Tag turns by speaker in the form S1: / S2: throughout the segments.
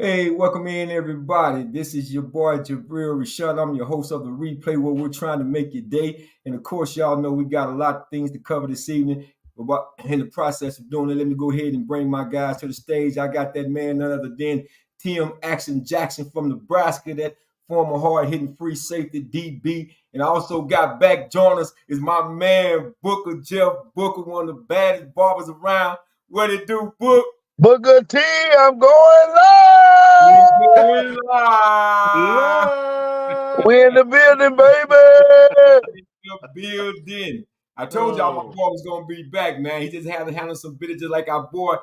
S1: Hey, welcome in everybody. This is your boy Jabril Rashad. I'm your host of the replay where we're trying to make your day. And of course, y'all know we got a lot of things to cover this evening. But in the process of doing it, let me go ahead and bring my guys to the stage. I got that man, none other than Tim Action Jackson from Nebraska, that former hard-hitting free safety DB. And I also got back joining us is my man Booker, Jeff Booker, one of the baddest barbers around. What it do, Book?
S2: Booker T, I'm going live.
S1: Going live.
S2: We in the building, baby.
S1: Building. I told y'all my boy was gonna be back, man. He just had to handle some business just like our boy.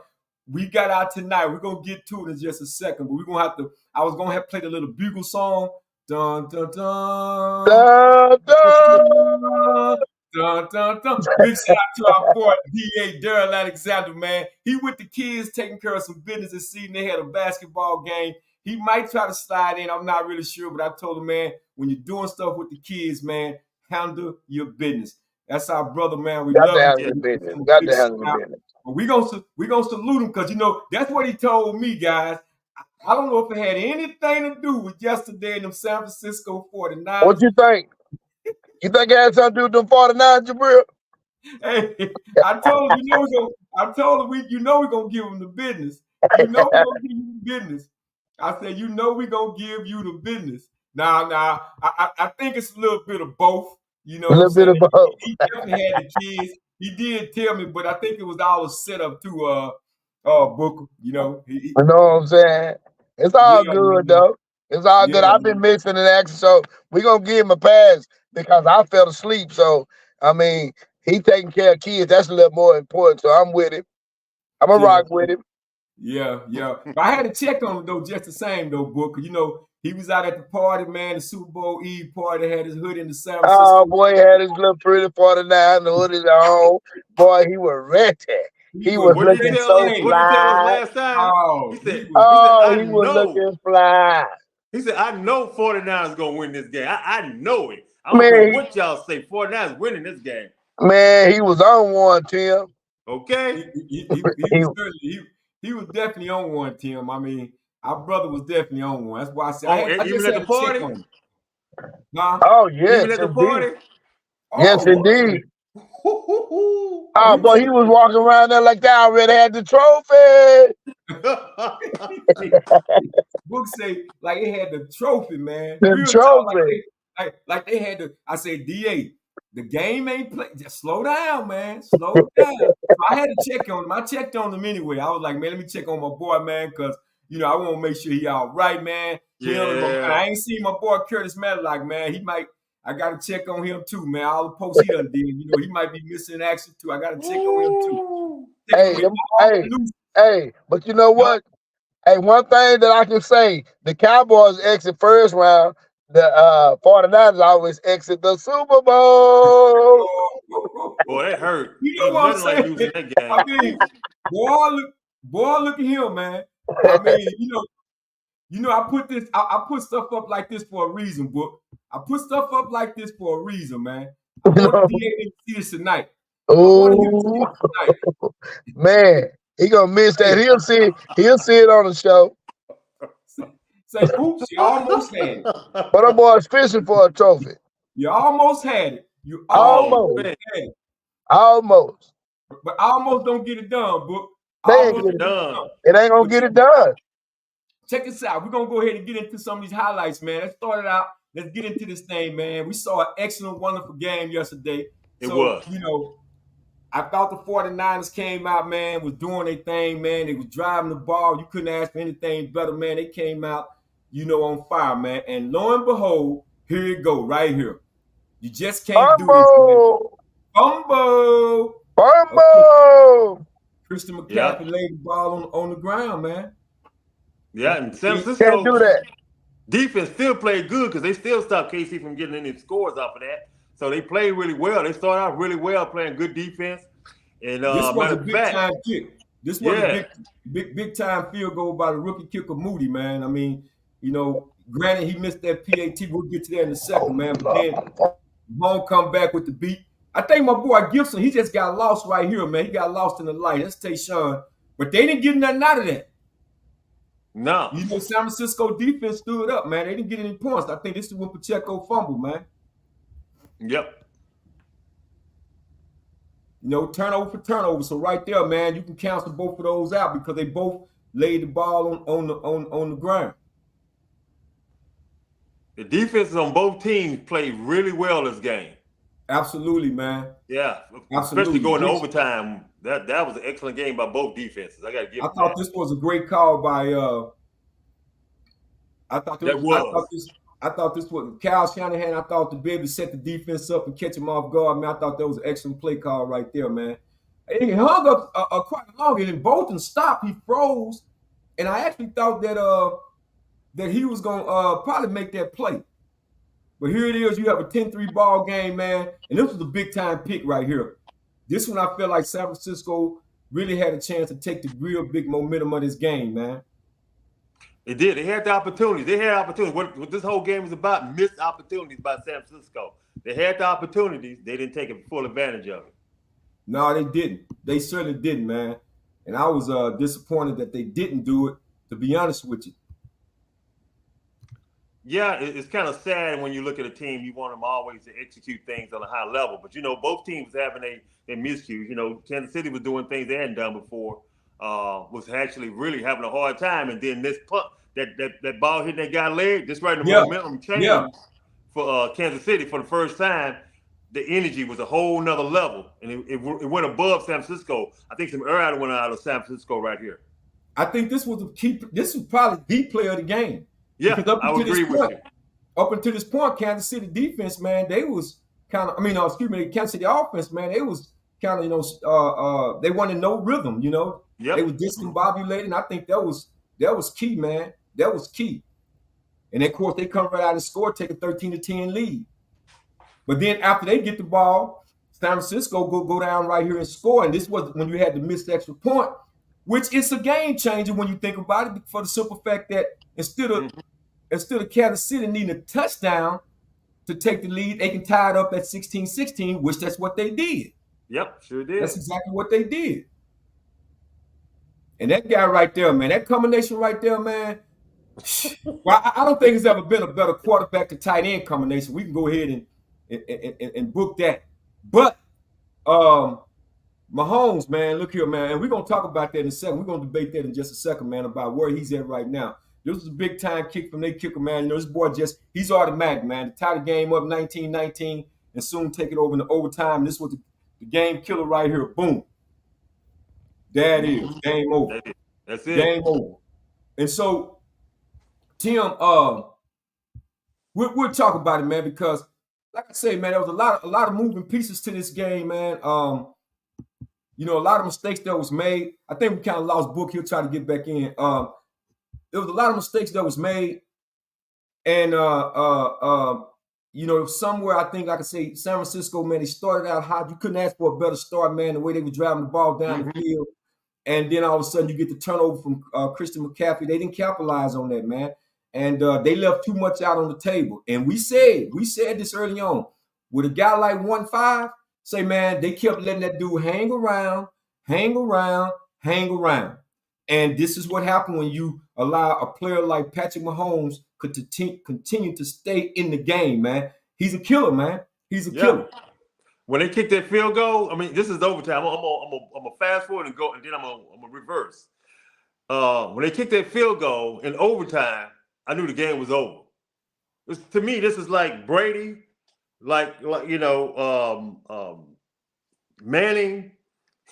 S1: We got out tonight. We're gonna get to it in just a second, but we're gonna have to. I was gonna have played a little bugle song. Dun dun dun.
S2: Dun, dun.
S1: Dun, dun, dun. Big shout out to our boy D.A. Daryl Alexander, man. He with the kids taking care of some business this season. They had a basketball game. He might try to slide in. I'm not really sure, but I told him, man, when you're doing stuff with the kids, man, handle your business. That's our brother, man. We
S2: Got
S1: love
S2: to
S1: him.
S2: handle the business. Got to handle the business.
S1: But we gonna salute him because that's what he told me, guys. I don't know if it had anything to do with yesterday in them San Francisco 49ers.
S2: What you think? You think it had something to do with them 49, Jabril?
S1: Hey, I told him, we're gonna give him the business. We're gonna give you the business. I said, we're gonna give you the business. Now, I think it's a little bit of both. You know
S2: A little bit of both.
S1: He definitely had the kids. He did tell me, but I think it was all a setup to Booker.
S2: You know what I'm saying? It's all good, though. It's all good. I've been missing an action, so we're going to give him a pass because I fell asleep. So, I mean, he taking care of kids. That's a little more important, so I'm with him. I'm going to rock with him.
S1: Yeah. But I had to check on him, though, just the same, though, Booker. He was out at the party, man, the Super Bowl Eve party, had his hood in the San Francisco.
S2: Oh, boy, he had his little pretty 49, the hood is on. Boy, he was ready. He was looking so fly.
S3: What did he tell us last time?
S1: Oh,
S3: he said,
S2: he was looking fly.
S3: He said, I know 49 is going to win this game. I know it. I don't care what y'all say. 49 is winning this game.
S2: Man, he was on one, Tim.
S3: Okay.
S1: He was definitely on one, Tim. I mean, our brother was definitely on one. That's why I said,
S3: even at the party?
S2: Oh, yes,
S3: even at the party?
S2: Yes, indeed. Oh, boy, he was walking around there like that. I already had the trophy.
S1: Book say like it had the trophy, man.
S2: The
S1: real
S2: trophy.
S1: Talk, like they had the. I said, DA, the game ain't played. Just slow down, man. Slow down. So I had to check on him. I checked on him anyway. I was like, man, let me check on my boy, man, because I want to make sure he all right, man. I ain't seen my boy Curtis Matlock, man. He might. I got to check on him too, man. All the posts he done did, he might be missing action too. I got to check on him too.
S2: Hey, but you know what? Hey, one thing that I can say, the Cowboys exit first round, the 49ers always exit the Super Bowl.
S3: Boy, that hurt.
S1: You know what I'm saying?
S3: Losing that game.
S1: I mean, boy, look at him, man. I mean, I put stuff up like this for a reason, Book. I put stuff up like this for a reason, man. I want to see this tonight.
S2: Oh, man, he gonna miss that. He'll see it on the show.
S1: Say, oops, you almost had it.
S2: But them boys fishing for a trophy.
S1: You almost had it. You
S2: almost had
S1: it.
S2: Almost.
S1: But almost don't get it done, Book.
S2: They ain't get it done. It ain't gonna get it done.
S1: Check this out. We're gonna go ahead and get into some of these highlights, man. Let's start it out. Let's get into this thing, man. We saw an excellent, wonderful game yesterday.
S3: It was.
S1: I thought the 49ers came out, man, was doing their thing, man. They was driving the ball. You couldn't ask for anything better, man. They came out, on fire, man. And lo and behold, here you go, right here. You just can't do this, man. Fumble.
S2: Okay.
S1: Christian McCaffrey laid the ball on the ground, man.
S3: Yeah, and San Francisco
S2: can't do that.
S3: Defense still played good because they still stopped KC from getting any scores off of that. So they played really well. They started out really well, playing good defense. And
S1: this was a big time kick. This was a big time field goal by the rookie kicker Moody, man. I mean, granted he missed that PAT. We'll get to that in a second, man. But then Mahomes come back with the beat. I think my boy Gibson, he just got lost right here, man. He got lost in the light. That's Tayshaun. But they didn't get nothing out of that.
S3: No.
S1: You know, San Francisco defense stood up, man. They didn't get any points. I think this is when Pacheco fumbled, man.
S3: Yep.
S1: You know, turnover for turnover. So right there, man, you can cancel both of those out because they both laid the ball on the ground.
S3: The defenses on both teams played really well this game.
S1: Absolutely, man.
S3: Yeah, especially
S1: Absolutely.
S3: going to
S1: Which
S3: overtime. That was an excellent game by both defenses. I got to give
S1: I
S3: them
S1: thought
S3: that.
S1: this was a great call by I thought
S3: That
S1: this, I
S3: was.
S1: thought this I thought this was Kyle Shanahan. I thought to be able to set the defense up and catch him off guard, man. I thought that was an excellent play call right there, man. And he hung up quite long, and then Bolton stopped. He froze, and I actually thought that he was gonna probably make that play. But here it is. You have a 10-3 ball game, man, and this was a big time pick right here. This one I feel like San Francisco really had a chance to take the real big momentum of this game, man.
S3: It did. They had the opportunities. They had opportunities. What this whole game was about, missed opportunities by San Francisco. They had the opportunities. They didn't take full advantage of it.
S1: No, they didn't. They certainly didn't, man. And I was disappointed that they didn't do it, to be honest with you.
S3: Yeah, it's kind of sad when you look at a team. You want them always to execute things on a high level, but both teams having their miscues. Kansas City was doing things they hadn't done before. Was actually really having a hard time, and then this punt, that ball hitting that guy's leg, just right in the
S1: Yeah,
S3: momentum
S1: yeah.
S3: change for Kansas City for the first time. The energy was a whole nother level, and it went above San Francisco. I think some air went out of San Francisco right here.
S1: I think this was the key. This was probably the play of the game.
S3: Yeah,
S1: Because
S3: I would agree with you.
S1: Up until this point, Kansas City defense, man, they was kind of. Kansas City offense, man, they was kind of, they weren't in no rhythm.
S3: Yep.
S1: They was discombobulated. And I think that was key, man. That was key. And of course, they come right out and score, take a 13-10 lead. But then after they get the ball, San Francisco go down right here and score. And this was when you had the missed extra point, which is a game changer when you think about it, for the simple fact that instead of Kansas City needing a touchdown to take the lead, they can tie it up at 16-16, which that's what they did.
S3: Yep, sure did.
S1: That's exactly what they did. And that guy right there, man, that combination right there, man. Well, I don't think there's ever been a better quarterback to tight end combination. We can go ahead and book that. But Mahomes, man, look here, man, and we're gonna talk about that in a second. We're gonna debate that in just a second, man, about where he's at right now. This was a big time kick from their kicker, man. This boy he's automatic, man. To tie the game up 19-19 and soon take it over into overtime. This was the game killer right here. Boom. That is game over.
S3: That's it.
S1: Game over. And so, Tim, we'll talk about it, man, because like I say, man, there was a lot of moving pieces to this game, man. A lot of mistakes that was made. I think we kind of lost Book. He'll try to get back in. There was a lot of mistakes that was made, and somewhere I think, like I say, San Francisco, man, they started out hot. You couldn't ask for a better start, man. The way they were driving the ball down the field, and then all of a sudden you get the turnover from Christian McCaffrey. They didn't capitalize on that, man, and they left too much out on the table. And we said this early on with a guy like 1-5. Say, man, they kept letting that dude hang around. And this is what happened when you allow a player like Patrick Mahomes to continue to stay in the game, man. He's a killer, man. He's a killer.
S3: When they kicked that field goal, I mean, this is overtime. I'm gonna fast forward and go, and then I'm gonna reverse. When they kicked that field goal in overtime, I knew the game was over. To me, this is like Brady, Manning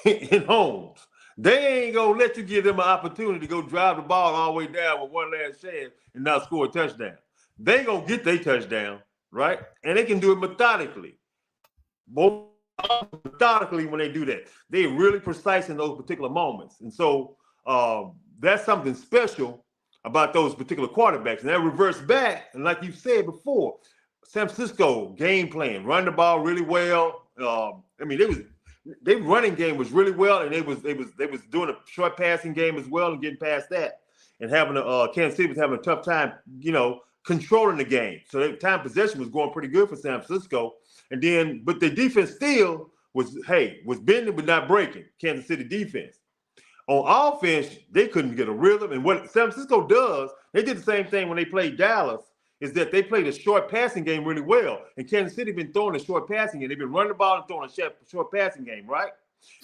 S3: and Holmes. They ain't gonna let you give them an opportunity to go drive the ball all the way down with one last chance and not score a touchdown. They gonna get their touchdown, right? And they can do it methodically. More methodically when they do that. They're really precise in those particular moments. And so that's something special about those particular quarterbacks. And that reverse back, and like you said before, San Francisco game plan, run the ball really well. Their running game was really well, and they was doing a short passing game as well and getting past that, and having Kansas City was having a tough time, controlling the game. So their time possession was going pretty good for San Francisco, but the defense still was bending but not breaking. Kansas City defense. On offense, they couldn't get a rhythm. And what San Francisco does, they did the same thing when they played Dallas, is that they played a short passing game really well. And Kansas City been throwing a short passing game. They've been running the ball and throwing a short passing game, right?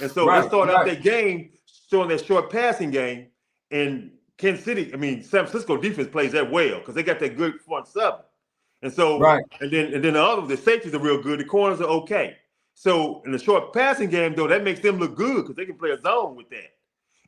S3: And so they started out that game showing that short passing game. And San Francisco defense plays that well because they got that good front seven. And so, and then the safeties are real good. The corners are okay. So in the short passing game, though, that makes them look good because they can play a zone with that.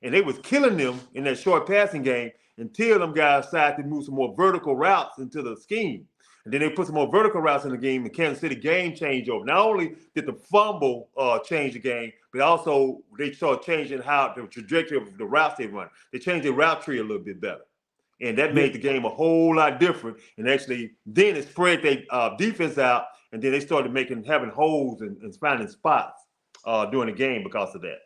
S3: And they was killing them in that short passing game until them guys decided to move some more vertical routes into the scheme. And then they put some more vertical routes in the game, and Kansas City game changed over. Not only did the fumble change the game, but also they started changing how the trajectory of the routes they run. They changed their route tree a little bit better. And that made the game a whole lot different. And actually, then it spread their defense out, and then they started having holes and finding spots during the game because of that.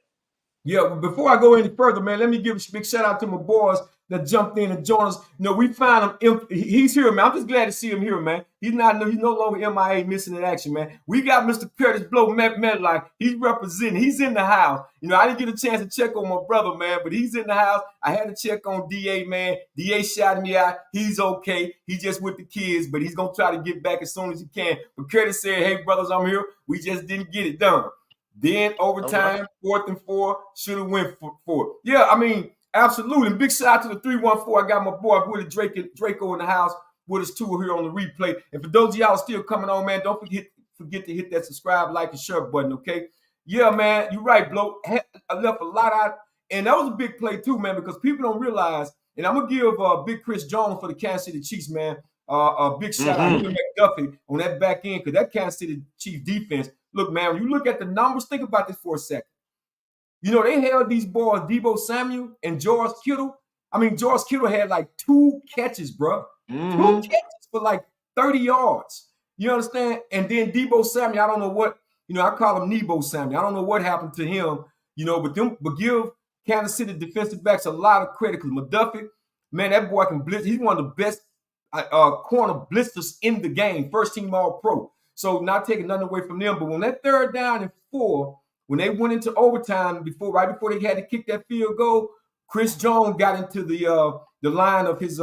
S1: Yeah, before I go any further, man, let me give a big shout out to my boys that jumped in and joined us. We found him. He's here, man. I'm just glad to see him here, man. He's no longer MIA, missing in action, man. We got Mr. Curtis Blow, Medlock. He's representing. He's in the house. I didn't get a chance to check on my brother, man, but he's in the house. I had to check on DA, man. DA shouted me out. He's okay. He's just with the kids, but he's gonna try to get back as soon as he can. But Curtis said, "Hey, brothers, I'm here. We just didn't get it done." Then overtime, 4th and 4, should have went for it. Yeah, absolutely. And big shout out to the 314. I got my boy Willie Draco in the house with us too here on the replay. And for those of y'all still coming on, man, don't forget to hit that subscribe, like, and share button, okay? Yeah, man, you're right, Blow. I left a lot out. And that was a big play too, man, because people don't realize, and I'm going to give Big Chris Jones for the Kansas City Chiefs, man, a big shout out to McDuffie on that back end, because that Kansas City Chiefs defense, look, man, when you look at the numbers, think about this for a second. They held these boys, Deebo Samuel and George Kittle. George Kittle had like 2 catches, bro. 2 catches for like 30 yards. You understand? And then Deebo Samuel, I don't know what, I call him Nebo Samuel. I don't know what happened to him, but give Kansas City defensive backs a lot of credit, because McDuffie, man, that boy can blitz. He's one of the best corner blitzers in the game, first team All-Pro. So not taking nothing away from them. But when that 3rd down and 4, when they went into overtime right before they had to kick that field goal, Chris Jones got into the line of his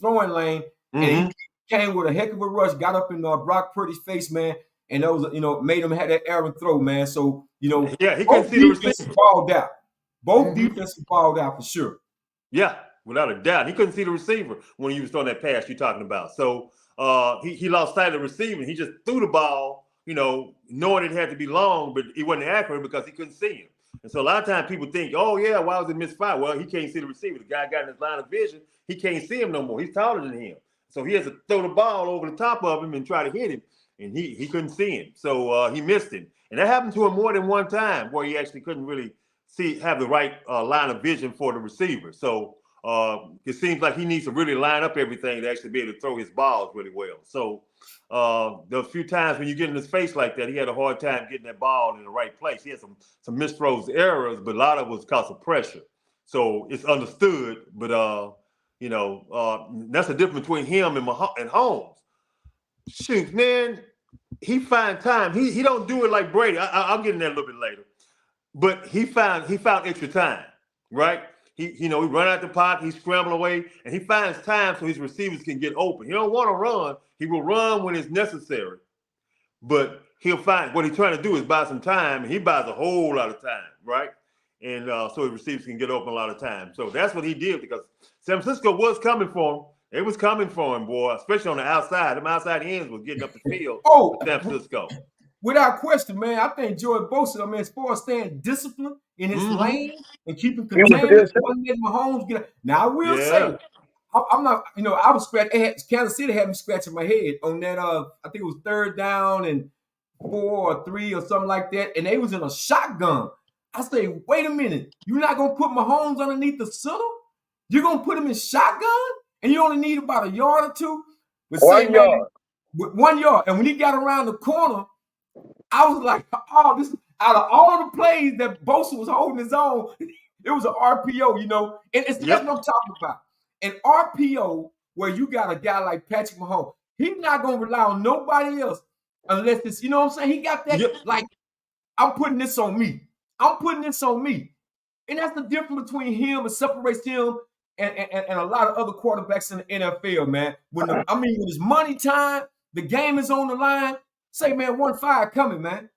S1: throwing lane, and he came with a heck of a rush, got up in Brock Purdy's face, man, and that was made him have that errant throw, man. So
S3: he couldn't see the receiver.
S1: Balled out. Both defenses balled out for sure.
S3: Yeah, without a doubt, he couldn't see the receiver when he was throwing that pass you're talking about. So he lost sight of the receiver. He just threw the ball, knowing it had to be long, but he wasn't accurate because he couldn't see him. And so a lot of times people think, oh, yeah, why was it misfire? Well, he can't see the receiver. The guy got in his line of vision. He can't see him no more. He's taller than him. So he has to throw the ball over the top of him and try to hit him. And he couldn't see him. So he missed him. And that happened to him more than one time where he actually couldn't really have the right line of vision for the receiver. So it seems like he needs to really line up everything to actually be able to throw his balls really well. So the few times when you get in his face like that, he had a hard time getting that ball in the right place. He had some misthrows, errors, but a lot of it was because of pressure. So it's understood, but that's the difference between him and Holmes. Shoot, man, he find time. He don't do it like Brady. I'll get in there a little bit later, but he found extra time, right? He run out the pocket, he scramble away, and he finds time so his receivers can get open. He don't want to run. He will run when it's necessary, but he'll find what he's trying to do is buy some time, and he buys a whole lot of time, right? And so his receivers can get open a lot of time. So that's what he did, because San Francisco was coming for him. It was coming for him, boy, especially on the outside. Them outside ends was getting up the field for San Francisco.
S1: Without question, man, I think Joey Bosa, as far as staying disciplined in his lane and keeping contained, Mahomes get. Now I will say, I'm not, I was scratching. Kansas City had me scratching my head on that. I think it was 3rd down and 4 or 3 or something like that, and they was in a shotgun. I say, wait a minute, you're not gonna put Mahomes underneath the center? You're gonna put him in shotgun, and you only need about a yard or 2. But
S2: 1 yard.
S1: With 1 yard, and when he got around the corner, I was like, oh, this out of all the plays that Bosa was holding his own, it was an RPO, and that's what I'm talking about. An RPO where you got a guy like Patrick Mahomes, he's not gonna rely on nobody else unless it's, you know what I'm saying? He got that like, I'm putting this on me. I'm putting this on me. And that's the difference between him and separates him and a lot of other quarterbacks in the NFL, man. When it's money time, the game is on the line. Say, man, 1-5 coming, man.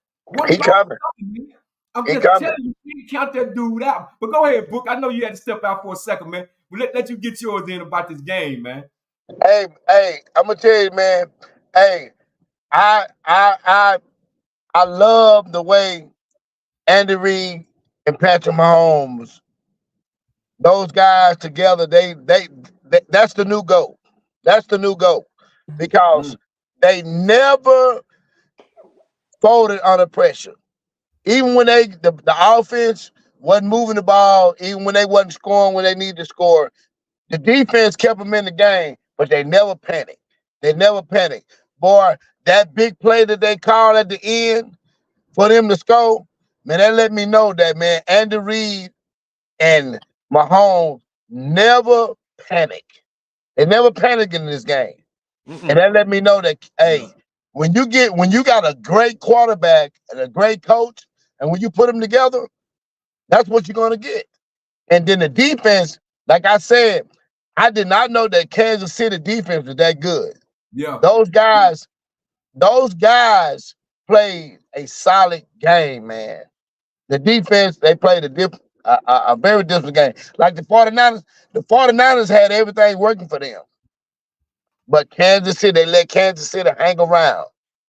S2: He
S1: 1-5
S2: coming.
S1: coming, man. I'm
S2: He
S1: just
S2: coming.
S1: telling you, you can't count that dude out. But go ahead, Book. I know you had to step out for a second, man. But let you get yours in about this game, man.
S2: Hey, I'm gonna tell you, man. Hey, I I I I love the way Andy Reid and Patrick Mahomes, those guys together, they that's the new GOAT. That's the new GOAT. Because
S1: Mm,
S2: they never folded under pressure. Even when the offense wasn't moving the ball, even when they wasn't scoring when they needed to score, the defense kept them in the game, but they never panicked. They never panicked. Boy, that big play that they called at the end for them to score, man, that let me know that, man, Andy Reid and Mahomes never panic. They never panic in this game. And
S3: Mm-mm.
S2: that let me know that,
S1: yeah,
S2: hey, when you got a great quarterback and a great coach, and when you put them together, that's what you're gonna get. And then the defense, like I said, I did not know that Kansas City defense was that good.
S1: yeah,
S2: Those guys, those guys played a solid game, man. The defense, they played a very different game. Like the 49ers had everything working for them. But Kansas City, they let Kansas City hang around.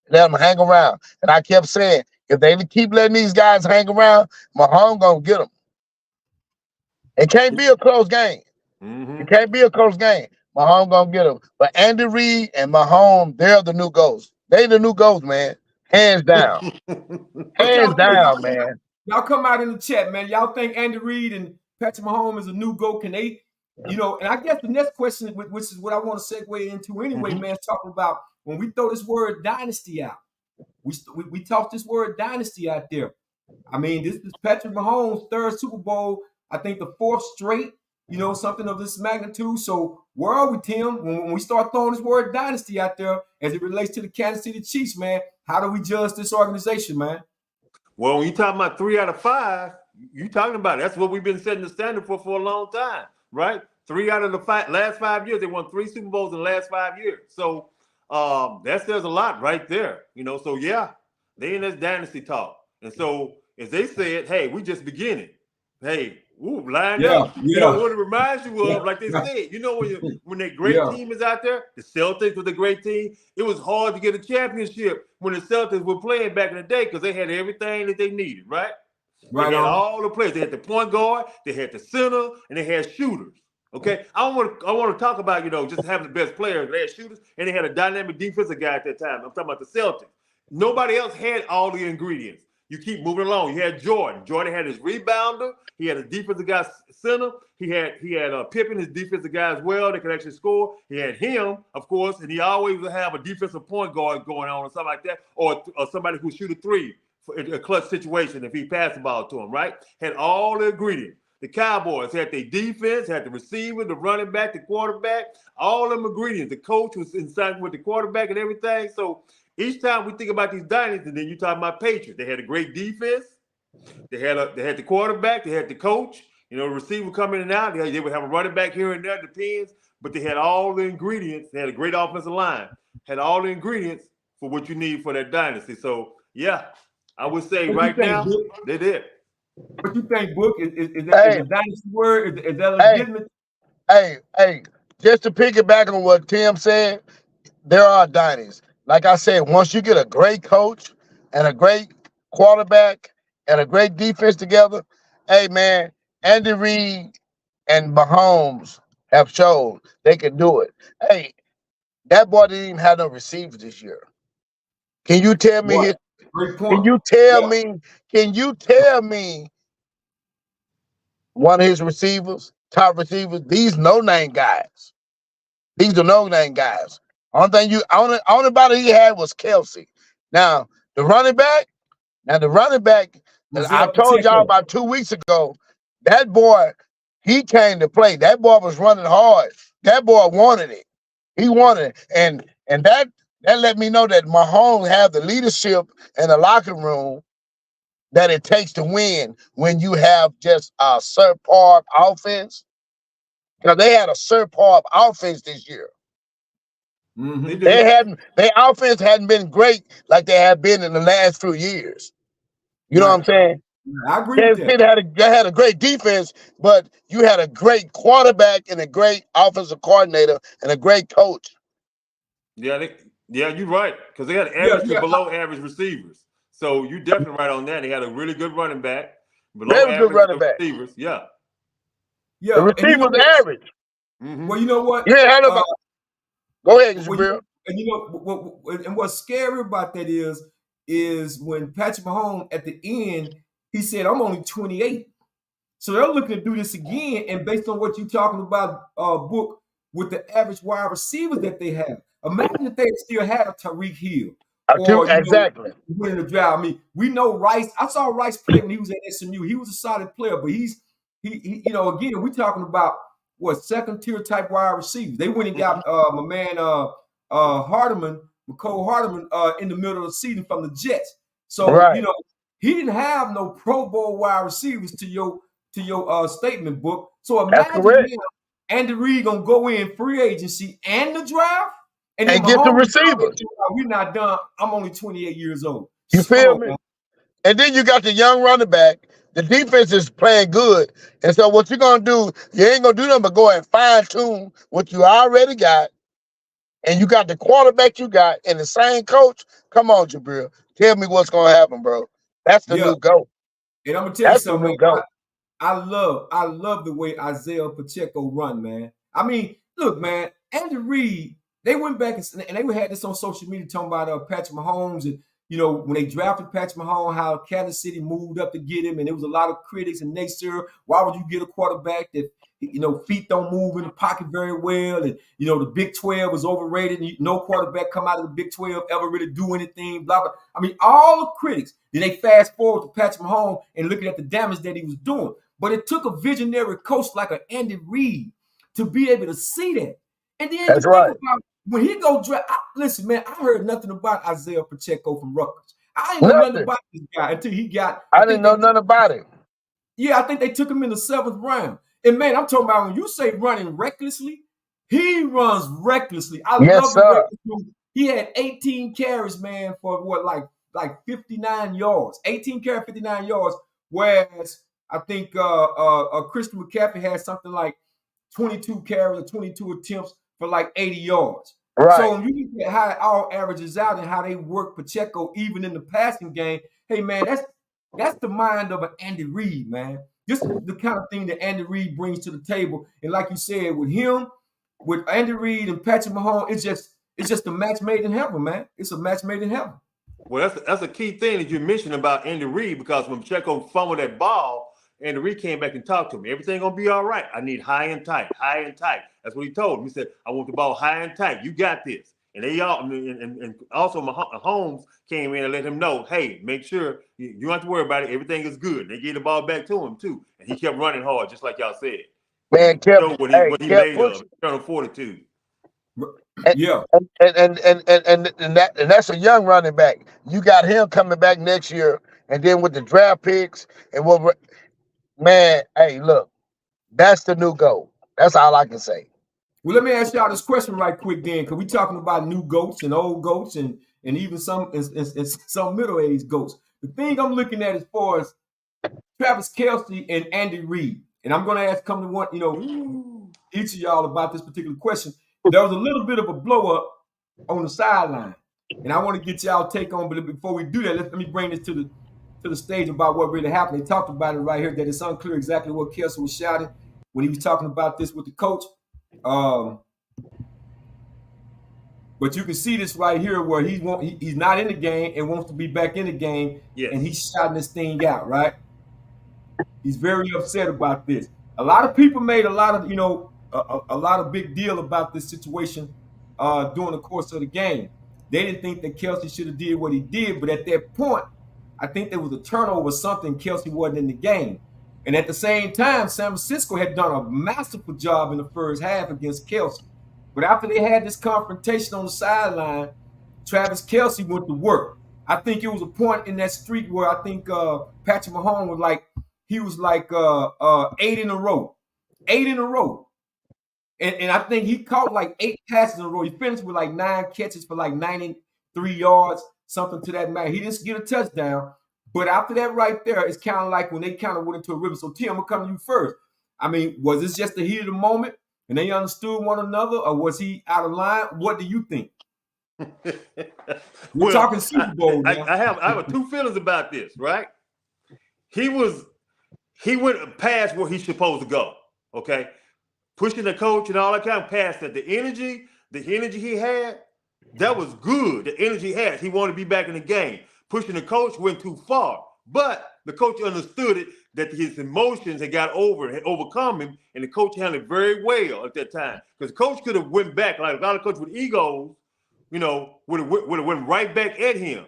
S2: Let them hang around. And I kept saying, if they keep letting these guys hang around, Mahomes gonna get them. It can't be a close game. It
S3: Mm-hmm.
S2: can't be a close game. Mahomes gonna get them. But Andy Reid and Mahomes, they're the new ghosts. They the new ghosts, man. Hands down.
S1: What
S2: Hands
S1: y'all think?
S2: down, man.
S1: Y'all come out in the chat, man. Y'all think Andy Reid and Patrick Mahomes is a new GOAT? Can they, and I guess the next question, which is what I want to segue into anyway,
S3: Mm-hmm.
S1: man, is talking about when we throw this word dynasty out. We toss this word dynasty out there. I mean, this is Patrick Mahomes' third Super Bowl. I think the fourth straight. Something of this magnitude. So where are we, Tim? When we start throwing this word dynasty out there as it relates to the Kansas City Chiefs, man, how do we judge this organization, man?
S3: Well, when you talking about 3 out of 5, you talking about it. That's what we've been setting the standard for a long time, right? 3 out of the last 5 years, they won 3 Super Bowls in the last 5 years. So that says a lot right there, So yeah, they in this dynasty talk, and so as they said, hey, we just beginning. Hey, line
S1: Yeah,
S3: up.
S1: yeah,
S3: What it reminds you
S1: yeah,
S3: of, like they said, when that great
S1: yeah.
S3: team is out there, the Celtics was a great team. It was hard to get a championship when the Celtics were playing back in the day because they had everything that they needed, right? They
S1: Right
S3: had
S1: on.
S3: all the players. They had the point guard, they had the center, and they had shooters. Okay, I want to talk about just having the best players. They had shooters, and they had a dynamic defensive guy at that time. I'm talking about the Celtics. Nobody else had all the ingredients. You keep moving along. You had Jordan. Jordan had his rebounder. He had a defensive guy center. He had Pippen, his defensive guy as well. That could actually score. He had him, of course, and he always would have a defensive point guard going on or something like that, or somebody who shoot a three for a clutch situation if he passed the ball to him. Right? Had all the ingredients. The Cowboys had their defense, had the receiver, the running back, the quarterback, all them ingredients. The coach was inside with the quarterback and everything. So each time we think about these dynasties, and then you talk about Patriots, they had a great defense. They had the quarterback, they had the coach. The receiver coming in and out. They would have a running back here and there, depends. But they had all the ingredients. They had a great offensive line. Had all the ingredients for what you need for that dynasty. So yeah, I would say
S1: What you
S3: right
S1: think,
S3: now
S1: Book?
S3: they did.
S1: What you think, Book? Is
S2: Hey,
S1: the dynasty word? Is that
S2: hey,
S1: legitimate?
S2: hey. Just to piggyback on what Tim said, there are dynasties. Like I said, once you get a great coach and a great quarterback and a great defense together, hey man, Andy Reid and Mahomes have shown they can do it. Hey, that boy didn't even have no receivers this year. Can you tell me
S1: What?
S2: his
S1: Great
S2: can
S1: point.
S2: you tell
S1: Yeah.
S2: me can you tell me one of his receivers, top receivers, these no name guys. These are no name guys. Only body he had was Kelsey. Now the running back, the running back, I
S1: Giselle
S2: told y'all
S1: Pacheco.
S2: about 2 weeks ago, that boy, he came to play. That boy was running hard. That boy wanted it. He wanted it. And that let me know that Mahomes had the leadership in the locker room that it takes to win when you have just a subpar offense. Because they had a subpar offense this year.
S3: They
S1: Mm-hmm.
S3: do.
S2: Their offense hadn't been great like they have been in the last few years. You know what
S1: Right.
S2: I'm saying?
S1: I agree with
S2: Kansas
S1: that.
S2: City had a great defense, but you had a great quarterback and a great offensive coordinator and a great coach.
S3: Yeah, yeah, you're right. Because they had
S1: Yeah,
S3: average to
S1: yeah,
S3: below average receivers. So you definitely right on that. They had a really good running back, below
S2: Very good
S3: average
S2: running back.
S3: receivers. Yeah.
S2: The
S1: yeah. And you know
S2: receivers
S1: what?
S2: average.
S3: Mm-hmm.
S1: Well, you know what?
S2: You ain't had
S1: Uh,
S2: nobody. Go ahead,
S1: when you,
S2: Jabril.
S1: and you know and what's scary about that is when Patrick Mahomes at the end he said, "I'm only 28." So they're looking to do this again, and based on what you're talking about, book with the average wide receivers that they have, imagine if they still had a Tyreek Hill or
S2: Exactly.
S1: winning the draft. I mean, we know Rice. I saw Rice play when he was at SMU. He was a solid player, but again, we're talking about what second tier type wide receivers. They went and got my man Hardeman, McCole Hardeman, in the middle of the season from the Jets. So
S2: Right.
S1: he didn't have no Pro Bowl wide receivers to your statement book. So
S2: That's
S1: imagine
S2: correct.
S1: now Andy Reid gonna go in free agency and the draft, and then
S2: And get the
S1: Mahomes is already
S2: receivers.
S1: we're not done. I'm only 28 years old.
S2: You
S1: Come
S2: feel
S1: on,
S2: me?
S1: man.
S2: And then you got the young running back. The defense is playing good. And so what you're gonna do, you ain't gonna do nothing but go and fine tune what you already got. And you got the quarterback you got and the same coach. Come on, Jabril. Tell me what's gonna happen, bro. That's the
S1: Yeah,
S2: new GOAT.
S1: and I'm gonna tell you
S2: That's the
S1: something,
S2: new
S1: man.
S2: GOAT.
S1: I love the way Isaiah Pacheco run, man. I mean, look, man, Andy Reid, they went back and they had this on social media talking about Patrick Mahomes and when they drafted Patrick Mahomes, how Kansas City moved up to get him, and there was a lot of critics and naysayers. Why would you get a quarterback that feet don't move in the pocket very well, and the Big 12 was overrated, and no quarterback come out of the Big 12 ever really do anything. Blah blah. I mean, all the critics. Then they fast forward to Patrick Mahomes and looking at the damage that he was doing. But it took a visionary coach like an Andy Reid to be able to see that. And then
S2: That's
S1: you think
S2: right.
S1: about when he go draft. Listen, man, I heard nothing about Isaiah Pacheco from Rutgers. I didn't know nothing
S2: Nothing.
S1: about this guy until he got. I
S2: I didn't
S1: think
S2: know
S1: they
S2: nothing about it.
S1: yeah, I think they took him in the seventh round. And man, I'm talking about when you say running recklessly, he runs recklessly. I
S2: Yes,
S1: love the way
S2: sir.
S1: he had 18 carries, man, for what like 59 yards. 18 carries, 59 yards. Whereas I think Christian McCaffrey had something like 22 carries or 22 attempts for like 80 yards. So
S2: Right.
S1: when you look at how it all averages out and how they work Pacheco even in the passing game, hey man, that's the mind of an Andy Reid, man. This is the kind of thing that Andy Reid brings to the table. And like you said, with him, with Andy Reid and Patrick Mahomes, it's just a match made in heaven, man. It's a match made in heaven.
S3: Well, that's a key thing that you mentioned about Andy Reid because when Pacheco fumbled that ball, Andy Reid came back and talked to him. Everything gonna be all right. I need high and tight, high and tight. That's what he told him. He said, "I want the ball high and tight. You got this." And they all and also Mahomes came in and let him know, "Hey, make sure you don't have to worry about it. Everything is good." They gave the ball back to him too, and he kept running hard, just like y'all said.
S2: Man
S3: Show what he
S2: kept
S3: made of
S2: pushing.
S3: internal fortitude.
S2: And
S1: Yeah.
S2: and that's a young running back. You got him coming back next year, and then with the draft picks and man, hey, look, that's the new goal. That's all I can say.
S1: Well, let me ask y'all this question right quick then, because we talking about new goats and old goats and even and some middle-aged goats. The thing I'm looking at as far as Travis Kelce and Andy Reid, and I'm gonna ask come to one, each of y'all about this particular question. There was a little bit of a blow up on the sideline, and I want to get y'all take on. But before we do that, let me bring this to the stage about what really happened. They talked about it right here that it's unclear exactly what Kelce was shouting when he was talking about this with the coach. Um, but you can see this right here where he's not in the game and wants to be back in the game, and
S3: Yes.
S1: he's shouting this thing out, right? He's very upset about this. A lot of people made a lot of a lot of big deal about this situation during the course of the game. They didn't think that Kelce should have did what he did, but at that point, I think there was a turnover or something. Kelce wasn't in the game, and at the same time, San Francisco had done a masterful job in the first half against Kelce. But after they had this confrontation on the sideline, Travis Kelce went to work. I think it was a point in that streak where I think Patrick Mahomes was like he was like 8 in a row, 8 in a row. And I think he caught like 8 passes in a row. He finished with like 9 catches for like 93 yards, something to that matter. He didn't get a touchdown. But after that right there, it's kind of like when they kind of went into a river. So Tim, I'm gonna come to you first. I mean, was this just the heat of the moment and they understood one another, or was he out of line? What do you think? We're
S3: Well,
S1: talking Super Bowl now.
S3: I have two feelings about this, right? He went past where he's supposed to go. Okay. Pushing the coach and all that kind of past that. The energy he had, that was good. The energy he had. He wanted to be back in the game. Pushing the coach went too far. But the coach understood it, that his emotions had overcome him, and the coach handled it very well at that time. Because the coach could have went back, like a lot of coaches with egos, would have went right back at him.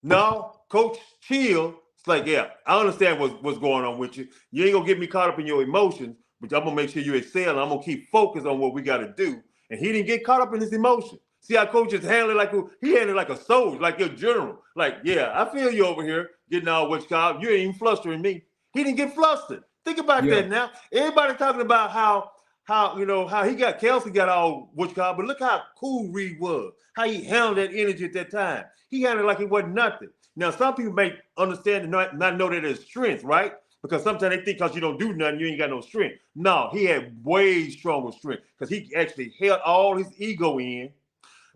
S3: No, Coach chill. It's like, yeah, I understand what's going on with you. You ain't gonna get me caught up in your emotions, but I'm gonna make sure you excel. And I'm gonna keep focused on what we got to do. And he didn't get caught up in his emotions. See how coaches handle it like he handled it like a soldier, like your general. Like, yeah, I feel you over here getting all what you call. You ain't even flustering me. He didn't get flustered. Think about
S1: Yeah.
S3: that now. Everybody talking about how how he got Kelsey got all what you call, but look how cool Reed was. How he handled that energy at that time. He handled it like it wasn't nothing. Now, some people may understand and not know that it's strength, right? Because sometimes they think because you don't do nothing, you ain't got no strength. No, he had way stronger strength because he actually held all his ego in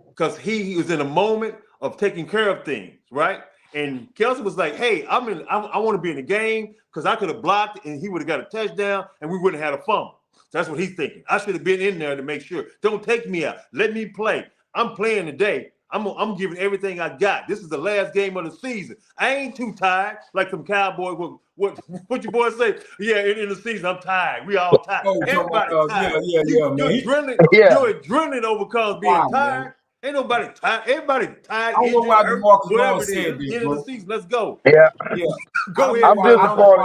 S3: because he was in a moment of taking care of things, right? And Kelsey was like, "Hey, I want to be in the game because I could have blocked and he would have got a touchdown and we wouldn't have had a fumble." So that's what he's thinking. I should have been in there to make sure. Don't take me out. Let me play. I'm playing today. I'm giving everything I got. This is the last game of the season. I ain't too tired like some cowboy. What your boys say? Yeah, in the season, I'm tired. We all tired.
S1: Oh,
S3: Everybody tired.
S1: yeah, man.
S2: Yeah.
S3: Your adrenaline overcomes being
S1: Wow, man.
S3: tired. Ain't nobody tired. Everybody
S1: I
S3: tired,
S1: don't know
S3: injured,
S1: why
S3: hurt,
S1: DeMarcus
S3: whatever
S1: Lawrence
S3: it is.
S1: said
S3: It's
S1: that,
S3: the end of the
S1: bro.
S3: season. Let's go.
S2: Yeah.
S1: Yeah. I
S3: Go
S1: don't know
S3: ahead,
S2: I'm
S1: why.
S3: Mark.
S1: I don't know
S2: disappointed.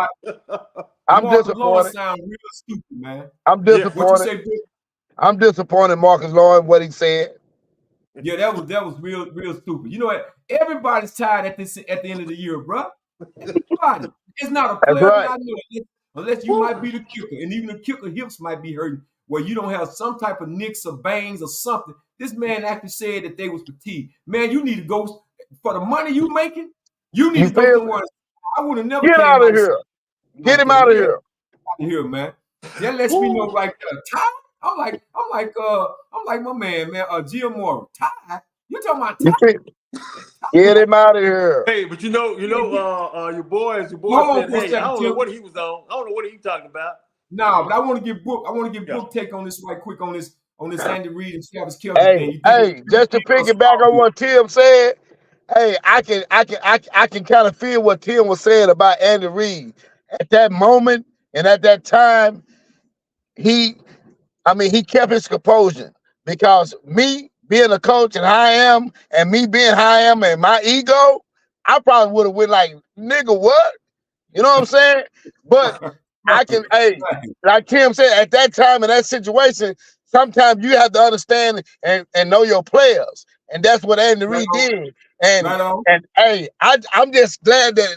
S1: why
S2: I'm
S1: DeMarcus Lawrence
S2: disappointed.
S1: sounds real stupid, man.
S2: I'm
S3: Yeah.
S1: What you
S2: disappointed.
S1: say, bro?
S2: I'm disappointed, Marcus Lawrence, what he said.
S1: Yeah, that was real stupid. You know what? Everybody's tired at the end of the year, bro. Everybody. It's not a
S2: That's
S1: player that
S2: right.
S1: I know unless you might be the kicker, and even the kicker hips might be hurting, where you don't have some type of nicks or bangs or something. This man actually said that they was fatigued. Man, you need to go for the money you making. You need
S2: You
S1: to go
S2: feel me?
S1: somewhere. I would have never
S2: Get
S1: came
S2: out of
S1: out and said
S2: here. Get
S1: like
S2: him
S1: that.
S2: out of
S1: Man,
S2: here.
S1: out of here, man. That lets me know right there. Ty? I'm like my man, Jim Moore. Ty? You talking about
S2: You
S1: Ty?
S2: feel, get him out of here.
S3: Hey, but your boy
S1: Hold on
S3: said,
S1: for a
S3: hey, I
S1: second,
S3: don't know
S1: Tim.
S3: what he was on. I don't know what he talking about.
S1: Nah, but I want to get
S3: Yeah.
S1: Book take on this right quick on this Andy Reid and Travis Kelce
S2: Hey,
S1: thing. You think
S2: hey,
S1: you
S2: just to
S1: think a
S2: piggyback
S1: small
S2: on
S1: bit?
S2: what Tim said, hey, I can kind of feel what Tim was saying about Andy Reid. At that moment and at that time, he he kept his composure because me being a coach and how I am, and me being how I am and my ego, I probably would have went like, nigga, what? You know what I'm saying? But
S1: Right,
S2: I can, hey,
S1: right,
S2: like Tim said, at that time in that situation, sometimes you have to understand and know your players, and that's what Andy
S1: right
S2: Reid
S1: on,
S2: did. And
S1: right on.
S2: and hey, I'm just glad that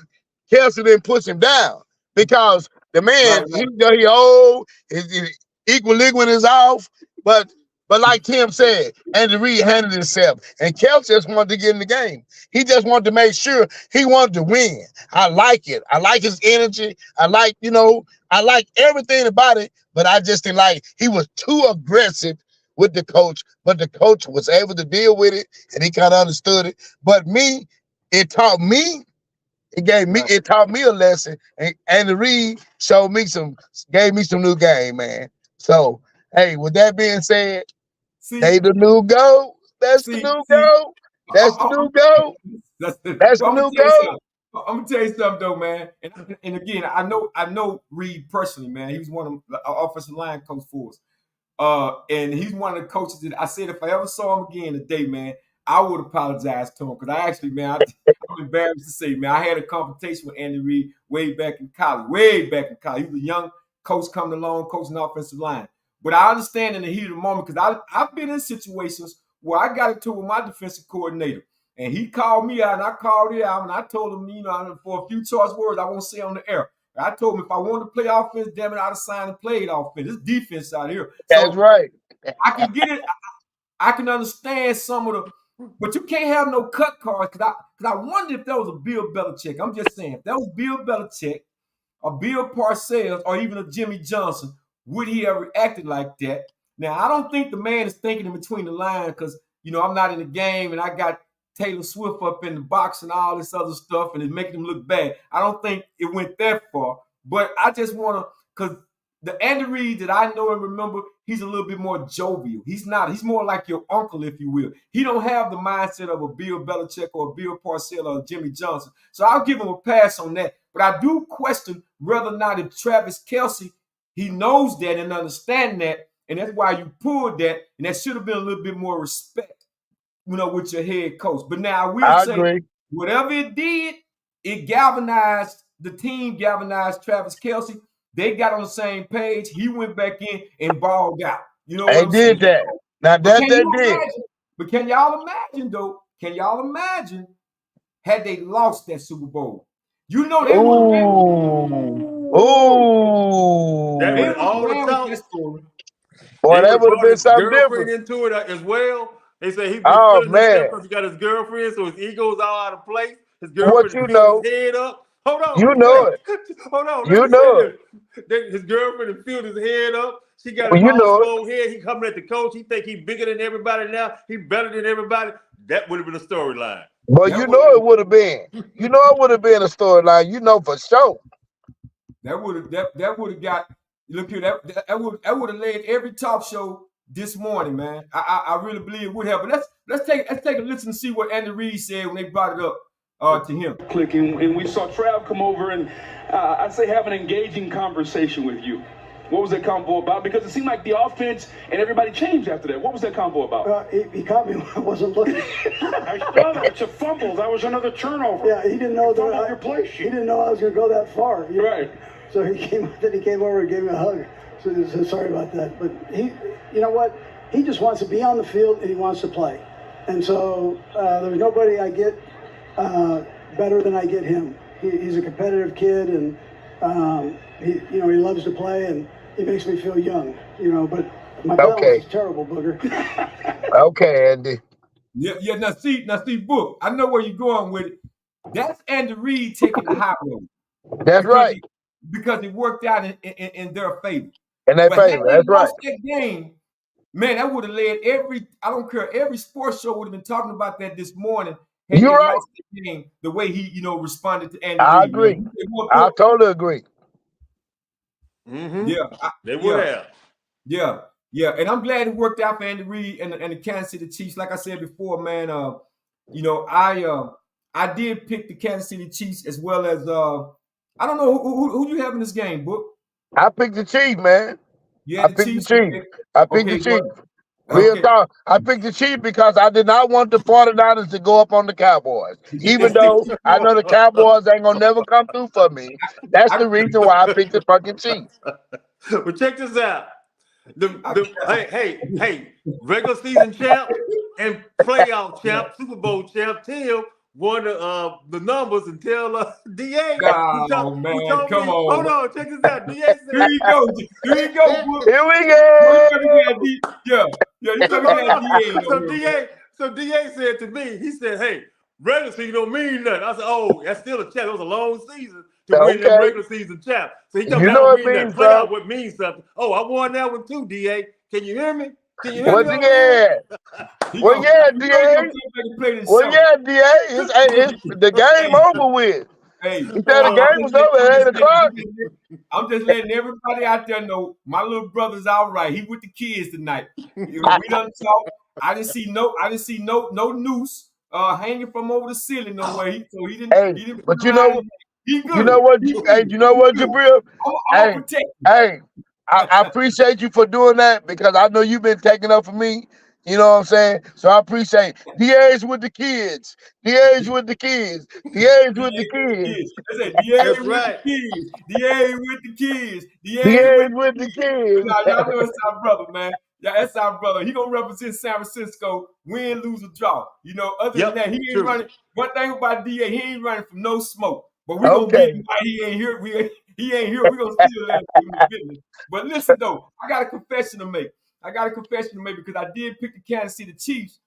S2: Kelsey didn't push him down because the man,
S1: Right,
S2: he old, his equilibrium is off, but. But like Tim said, Andy Reid handled himself, and Kelsey just wanted to get in the game. He just wanted to make sure he wanted to win. I like it. I like his energy. I like everything about it, but I just didn't like he was too aggressive with the coach, but the coach was able to deal with it and he kind of understood it. But me, it taught me,
S1: right.
S2: it taught me a lesson. And the Reed gave me some new game, man. So, hey, with that being said,
S1: See,
S2: they the new go. That's the new
S1: see.
S2: go. That's the new go.
S1: That's the,
S2: That's
S1: but
S2: the
S1: I'm gonna
S2: new
S1: tell you
S2: go.
S1: something. I'm gonna tell you something though, man. And again, I know Reed personally, man. He was one of the offensive line coach for us. And he's one of the coaches that I said if I ever saw him again today, man, I would apologize to him because I actually, man, I'm embarrassed to say, man, I had a conversation with Andy Reid way back in college, way back in college. He was a young coach coming along, coaching offensive line. But I understand in the heat of the moment because I've been in situations where I got into it with my defensive coordinator. And he called me out, and I called it out, and I told him, you know, for a few choice words I won't say on the air. I told him if I wanted to play offense, damn it, I'd have signed and played offense. It's defense out here.
S2: That's
S1: So
S2: right.
S1: I can get it. I can understand some of the, but you can't have no cut cards because I wonder if that was a Bill Belichick. I'm just saying, if that was Bill Belichick, a Bill Parcells, or even a Jimmy Johnson, would he have reacted like that? Now, I don't think the man is thinking in between the lines because, you know, I'm not in the game and I got Taylor Swift up in the box and all this other stuff and it's making him look bad. I don't think it went that far. But I just want to, because the Andy Reid that I know and remember, he's a little bit more jovial. He's not. He's more like your uncle, if you will. He don't have the mindset of a Bill Belichick or a Bill Parcells or a Jimmy Johnson. So I'll give him a pass on that. But I do question whether or not if Travis Kelce, he knows that and understands that, and that's why you pulled that, and that should have been a little bit more respect, you know, with your head coach. But now I will say,
S2: agree.
S1: whatever it did, it galvanized the team, galvanized Travis Kelce. They got on the same page. He went back in and balled out. You know what
S2: They
S1: I'm saying?
S2: did that. Now
S1: But
S2: that they did.
S1: but can y'all imagine though? Can y'all imagine had they lost that Super Bowl? You know they would have ran.
S3: That
S1: They
S3: would
S2: Ooh.
S1: would have
S3: all the
S1: ran with
S3: talk.
S1: that story.
S2: Boy,
S3: They would
S2: that
S3: have
S2: would have
S3: brought
S2: been
S3: his
S2: something
S3: girlfriend
S2: different.
S3: into it as well. They say he's been
S2: Oh
S3: feeling himself
S2: man.
S3: because he got his girlfriend, so his ego's all out of place. His
S2: What
S3: girlfriend
S2: you
S3: has filled
S2: know,
S3: his head up. Hold
S2: you
S3: on.
S2: know it.
S3: Hold on. Let
S2: You
S3: me say
S2: know it.
S3: this. His girlfriend has filled his head up. She got a
S2: Well, you
S3: boss
S2: know it.
S3: mode head. He coming at the coach. He think he bigger than everybody now. He better than everybody. That would have been a storyline.
S2: But
S1: That
S2: you
S1: would
S2: know it would have been. You know it would have been a storyline. You know for sure.
S1: that would have got look here that would have led every talk show this morning, man. I really believe it would have. But let's take a listen and see what Andy Reid said when they brought it up to him.
S4: Clicking, and we saw Trav come over and I'd say have an engaging conversation with you. What was that convo about? Because it seemed like the offense and everybody changed after that. What was that convo about?
S5: He caught me when I wasn't looking.
S4: I saw that. It's a fumble. That was another turnover.
S5: Yeah, he didn't know that.
S4: Your play sheet.
S5: He didn't know I was going to go that far.
S4: Right.
S5: So he came over and gave me a hug. So sorry about that. But he, you know what? He just wants to be on the field and he wants to play. And so there's nobody I get better than I get him. He's a competitive kid and he loves to play and he makes me feel young. But my balance is terrible, Booger.
S2: Okay, Andy.
S1: Yeah. Now see, Book. I know where you're going with it. That's Andy Reid taking the high road.
S2: That's right.
S1: Because it worked out in their favor.
S2: In their favor. That's right.
S1: That game, man, that would have led every sports show would have been talking about that this morning.
S2: You're right.
S1: Lost the game, the way he, responded to Andy Reid.
S2: I agree. I totally agree.
S3: Mm-hmm.
S1: Yeah.
S3: They would have.
S1: Yeah. And I'm glad it worked out for Andy Reid and the Kansas City Chiefs. Like I said before, man, I did pick the Kansas City Chiefs as well as I don't know who you have in this game, Book.
S2: I picked the Chiefs, man.
S1: Yeah,
S2: I picked the Chiefs. I picked the Chiefs. Real talk. I picked the Chiefs because I did not want the 49ers to go up on the Cowboys. Even though I know the Cowboys ain't gonna never come through for me. That's the reason why I picked the fucking Chiefs.
S3: Well, check this out. Hey, regular season champ and playoff champ, Super Bowl champ, Tim won the numbers and tell DA.
S1: Oh, man, come on.
S3: Hold on, check this out. DA said,
S1: Here you go, Book.
S2: Here we go.
S1: Yeah, you told me that DA.
S3: So DA said to me, he said, hey, regular season don't mean nothing. I said, oh, that's still a champ. It was a long season to win that regular season champ. So he told me, that mean that playoff would mean something. Oh, I won that one too, DA. Can you hear me? Can you hear me?
S2: Well, yeah, DA. Well, yeah, DA. It's the game over with.
S1: Hey,
S2: he said the game was over at 8 o'clock.
S1: I'm just letting everybody out there know my little brother's all right. He with the kids tonight. We done talk. I didn't see no noose hanging from over the ceiling no way. So he didn't.
S2: Hey,
S1: he didn't
S2: but you know what?
S1: He good.
S2: You know what? You know what, Jabril? Hey, I appreciate you for doing that because I know you've been taking up for me. You know what I'm saying? So I appreciate DA's with the kids. DA's with the kids. DA's with the kids.
S1: That's right. DA with the kids.
S2: DA with the kids.
S1: Y'all know it's our brother, man. Yeah, that's our brother. He gonna represent San Francisco, win, lose, or draw. Other than that, he ain't
S3: true.
S1: running. One thing about DA, he ain't running from no smoke. But we gonna get
S2: Okay.
S1: him. He ain't here. He ain't here. We gonna still let him in the business. But listen though, I got a confession to make. Because I did pick the Kansas City Chiefs.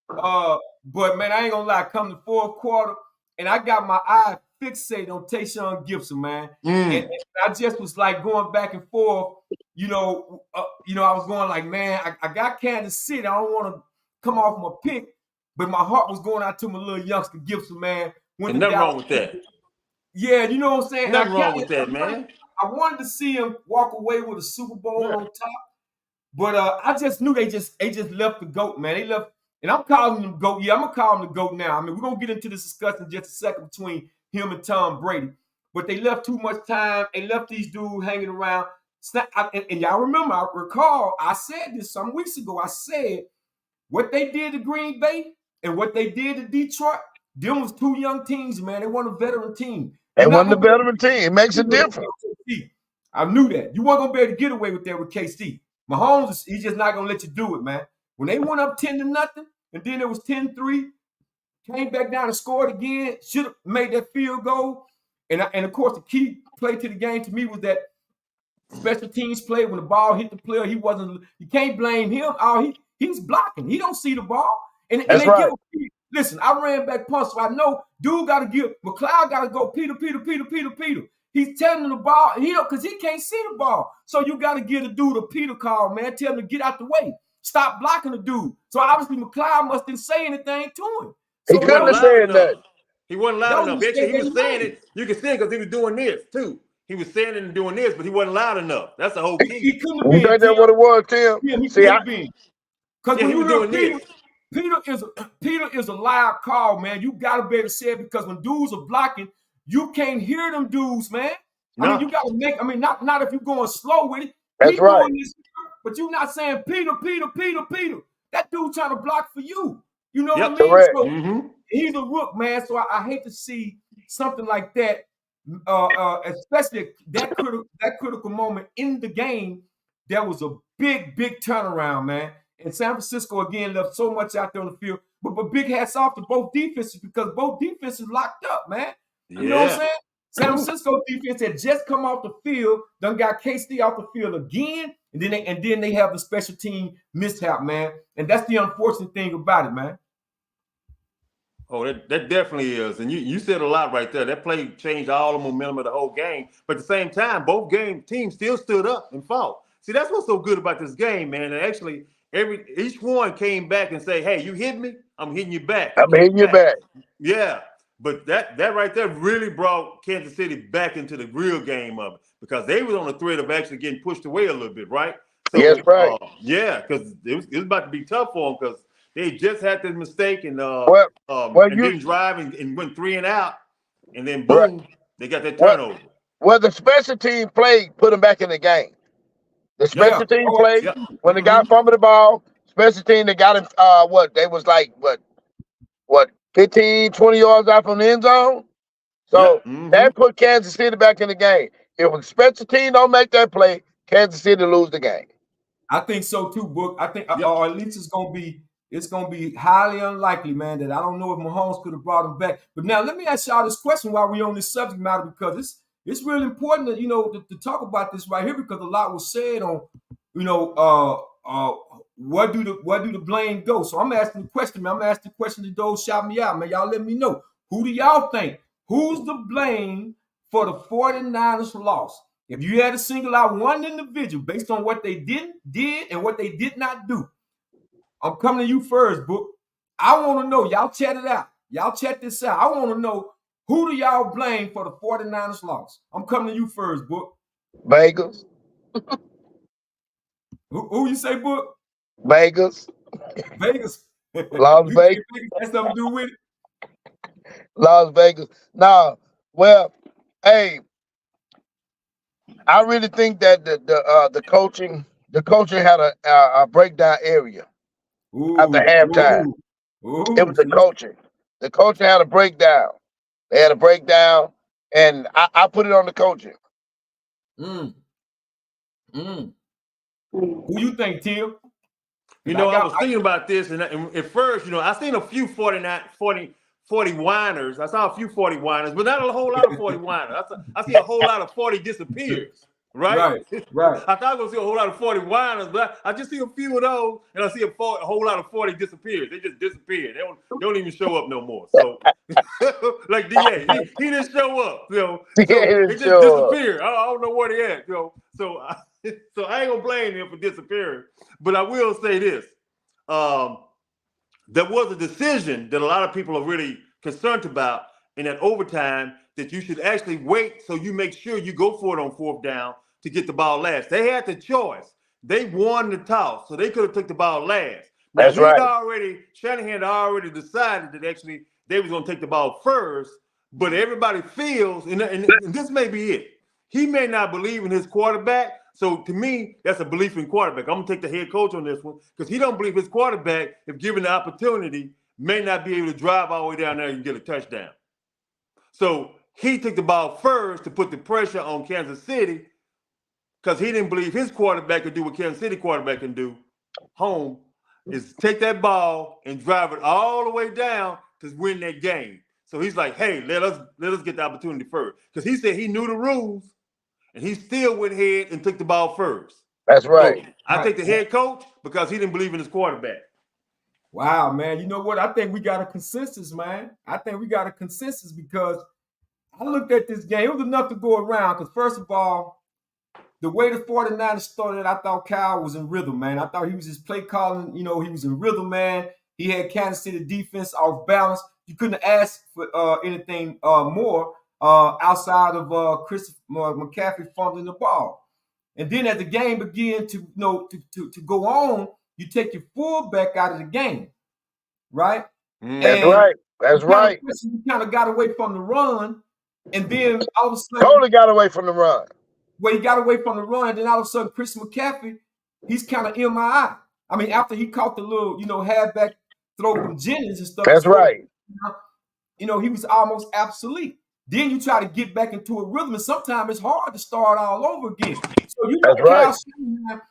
S1: But man, I ain't gonna lie. Come the fourth quarter, and I got my eye fixated on Tayshaun Gibson, man. And I just was like going back and forth. I was going like, man, I got Kansas City. I don't want to come off my pick, but my heart was going out to my little youngster Gibson, man.
S3: And nothing wrong with that.
S1: Yeah, you know what I'm saying?
S3: Nothing wrong with that, man.
S1: I wanted to see him walk away with a Super Bowl on top. But I just knew they just left the GOAT, man. They left, and I'm calling him GOAT. Yeah, I'm gonna call him the GOAT now. I mean, we're gonna get into this discussion in just a second between him and Tom Brady. But they left too much time. They left these dudes hanging around. And y'all remember, I recall, I said this some weeks ago. I said what they did to Green Bay and what they did to Detroit. Them was two young teams, man. They weren't a veteran team.
S2: They wasn't a veteran team. It makes a difference.
S1: I knew that. You weren't gonna be able to get away with that with KC. Mahomes, he's just not gonna let you do it, man. When they went up 10-0, and then it was 10-3, came back down and scored again, should have made that field goal. And of course, the key play to the game to me was that special teams play. When the ball hit the player, you can't blame him. He's blocking. He don't see the ball. And
S2: That's
S1: they
S2: right.
S1: Listen, I ran back punch, so I know dude got to give. McLeod got to go Peter. He's telling him the ball, because he can't see the ball. So you got to give the dude a Peter call, man. Tell him to get out the way. Stop blocking the dude. So obviously McLeod must didn't say anything to him. So
S2: he couldn't have said that.
S3: He wasn't loud enough. Actually, he was saying it. You can see it because he was doing this too. He was saying it and doing this, but he wasn't loud enough. That's the whole key.
S1: He couldn't have
S2: You
S1: been.
S2: think that's what it was, Tim?
S1: Yeah, he
S2: See,
S1: could have been. Because when
S3: he
S1: you
S3: was
S1: hear
S3: doing
S1: Peter,
S3: this.
S1: Peter is a loud call, man. You gotta be able to say it because when dudes are blocking, you can't hear them dudes, man.
S3: No.
S1: I mean, you gotta make. I mean, not if you're going slow with it.
S2: That's right.
S1: Doing this, but you're not saying Peter. That dude trying to block for you. You know what I mean?
S2: Correct.
S1: So he's a rook, man. So I hate to see something like that, especially that critical moment in the game. That was a big turnaround, man. And San Francisco again left so much out there on the field. But big hats off to both defenses because both defenses locked up, man.
S3: Yeah.
S1: You know what I'm saying? San Francisco defense had just come off the field, done got KC off the field again, and then they have the special team mishap, man. And that's the unfortunate thing about it, man.
S3: Oh, that definitely is. And you said a lot right there. That play changed all the momentum of the whole game. But at the same time, both teams still stood up and fought. See, that's what's so good about this game, man. And actually, each one came back and say, "Hey, you hit me, I'm hitting you back.
S2: I'm hitting you back."
S3: Yeah, but that right there really brought Kansas City back into the real game of it because they was on the thread of actually getting pushed away a little bit, right? So,
S2: yes, right.
S3: Yeah, because it was about to be tough for them because they just had this mistake and didn't drive and went 3 and out, and then boom, they got that turnover.
S2: Well, the special team play put them back in the game. The special team play when the guy fumbled the ball, special team they got him. They was like 15, 20 yards out from the end zone. So that put Kansas City back in the game. If the special team don't make that play, Kansas City lose the game.
S1: I think so too, Book. I think, or at least it's gonna be highly unlikely, man. That I don't know if Mahomes could have brought him back. But now let me ask y'all this question while we're on this subject matter because it's really important that to talk about this right here because a lot was said on where do the blame go? So I'm asking the question, man. I'm asking the question to those shout me out, man. Y'all let me know. Who do y'all think? Who's the blame for the 49ers loss? If you had to single out one individual based on what they did and what they did not do, I'm coming to you first, Book. I want to know. Y'all chat it out. Y'all chat this out. I want to know who do y'all blame for the 49ers loss? I'm coming to you first, Book.
S2: Vegas.
S1: Who you say, Book?
S2: Vegas. Las Vegas.
S1: Has something to do with it?
S2: Las Vegas. Now, well, hey, I really think that the coaching had a breakdown area after halftime. It was the coaching. The coaching had a breakdown. They had a breakdown, and I put it on the coaching.
S1: Who you think, Tim?
S3: I was thinking about this, and at first, I seen a few 40 whiners. I saw a few 40 whiners, but not a whole lot of 40 whiners. I see a whole lot of 40 disappears, right?
S1: Right.
S3: I thought I was going to see a whole lot of 40 whiners, but I just see a few of those, and I see a whole lot of 40 disappears. They just disappeared. They don't even show up no more. So, like DA, he didn't show up, so they just disappeared. I don't know where they at, So I ain't gonna blame him for disappearing, but I will say this: there was a decision that a lot of people are really concerned about in that overtime that you should actually wait so you make sure you go for it on 4th down to get the ball last. They had the choice. They won the toss, so they could have took the ball last. Now,
S2: That's right.
S3: Shanahan had already decided that actually they was going to take the ball first, but everybody feels, and this may be it, he may not believe in his quarterback. So to me, that's a belief in quarterback. I'm going to take the head coach on this one because he don't believe his quarterback, if given the opportunity, may not be able to drive all the way down there and get a touchdown. So he took the ball first to put the pressure on Kansas City because he didn't believe his quarterback could do what Kansas City quarterback can do. Home is take that ball and drive it all the way down to win that game. So he's like, hey, let us get the opportunity first. Because he said he knew the rules, and he still went ahead and took the ball first.
S2: That's right.
S3: So I take the head coach because he didn't believe in his quarterback.
S1: Wow, man. You know what? I think we got a consensus, man. I think we got a consensus because I looked at this game. It was enough to go around because, first of all, the way the 49ers started, I thought Kyle was in rhythm, man. I thought he was just play calling. He was in rhythm, man. He had Kansas City defense off balance. You couldn't ask for anything more outside of Chris McCaffrey fumbling the ball. And then as the game began to go on, you take your fullback out of the game, right?
S2: That's right. That's right.
S1: You kind of got away from the run, and then all of a sudden,
S2: totally got away from the run.
S1: Well, he got away from the run, and then all of a sudden, Chris McCaffrey, he's kind of MIA. I mean, after he caught the little, halfback throw from Jennings and stuff.
S2: That's right.
S1: He was almost obsolete. Then you try to get back into a rhythm, and sometimes it's hard to start all over again. So
S2: that's right.
S1: Shanahan,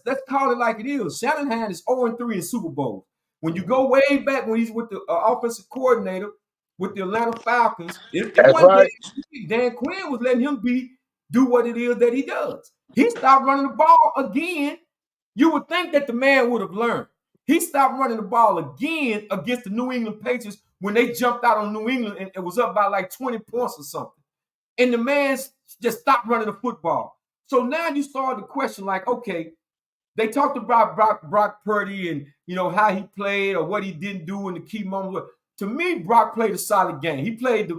S1: let's call it like it is. Shanahan is 0-3 in Super Bowl. When you go way back when he's with the offensive coordinator with the Atlanta Falcons, Dan Quinn was letting him do what it is that he does. He stopped running the ball again. You would think that the man would have learned. He stopped running the ball again against the New England Patriots when they jumped out on New England and it was up by like 20 points or something. And the man just stopped running the football. So now you start to question, like, okay, they talked about Brock Purdy and, how he played or what he didn't do in the key moments. To me, Brock played a solid game. He played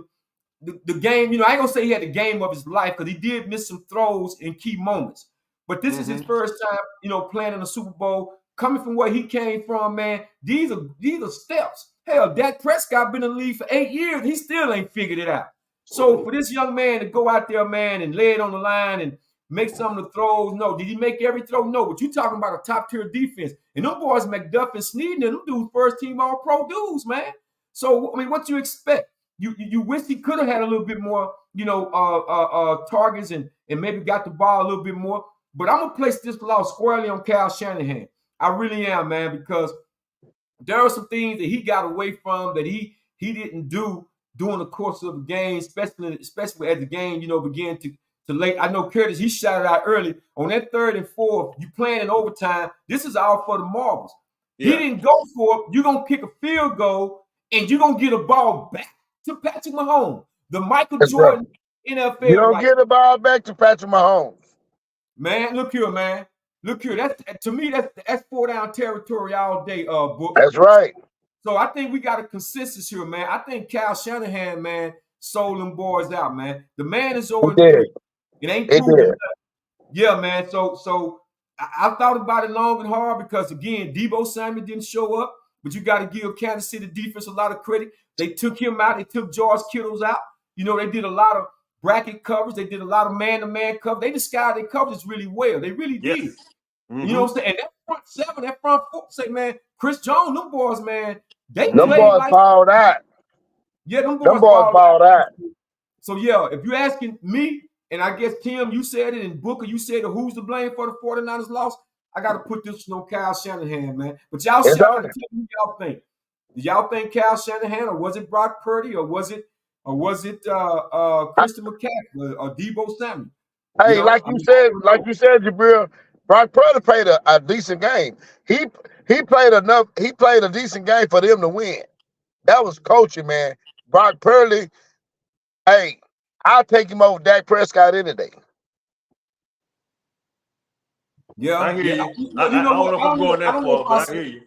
S1: the game. I ain't going to say he had the game of his life because he did miss some throws in key moments. But this is his first time, playing in a Super Bowl. Coming from where he came from, man, these are steps. Hell, Dak Prescott been in the league for 8 years. He still ain't figured it out. So for this young man to go out there, man, and lay it on the line and make some of the throws, no. Did he make every throw? No. But you talking about a top-tier defense. And them boys, McDuff and Snead, and them dudes first-team all-pro dudes, man. So, I mean, what you expect? You wish he could have had a little bit more, targets and maybe got the ball a little bit more. But I'm going to place this law squarely on Kyle Shanahan. I really am, man, because there are some things that he got away from that he didn't do during the course of the game, especially as the game, began to late. I know Curtis, he shouted out early on that 3rd and 4th. You playing in overtime. This is all for the marbles. Yeah. He didn't go for it. You're going to kick a field goal, and you're going to get a ball back to Patrick Mahomes. The Michael Jordan NFL.
S2: You don't get a ball back to Patrick Mahomes.
S1: Man, look here, man. Look here. To me, that's 4-down territory all day, Book.
S2: That's right.
S1: So I think we got a consensus here, man. I think Kyle Shanahan, man, sold them boys out, man. The man is 0-3. It ain't proven. Yeah, man. So I thought about it long and hard because, again, Deebo Samuel didn't show up, but you got to give Kansas City defense a lot of credit. They took him out. They took George Kittle's out. They did a lot of bracket coverage. They did a lot of man-to-man coverage. They disguised their coverages really well. They really did. You know what I'm saying? And that front seven, that front four, say, man, Chris Jones, them boys, man, they
S2: them
S1: played
S2: boys
S1: like
S2: balled out.
S1: Yeah, them boys balled out. So, yeah, if you're asking me, and I guess, Tim, you said it, and Booker, you said who's to blame for the 49ers loss, I got to put this on Kyle Shanahan, man. But y'all got to tell me what y'all think. Did y'all think Kyle Shanahan, or was it Brock Purdy, or was it Christian McCaffrey or Debo Samuel?
S2: Hey, like you said, Jabril, Brock Purdy played a decent game. He played enough. He played a decent game for them to win. That was coaching, man. Brock Purdy. Hey, I'll take him over Dak Prescott any day.
S1: Yeah,
S3: I hear you.
S1: I
S3: don't know if I'm going that far, but I hear you.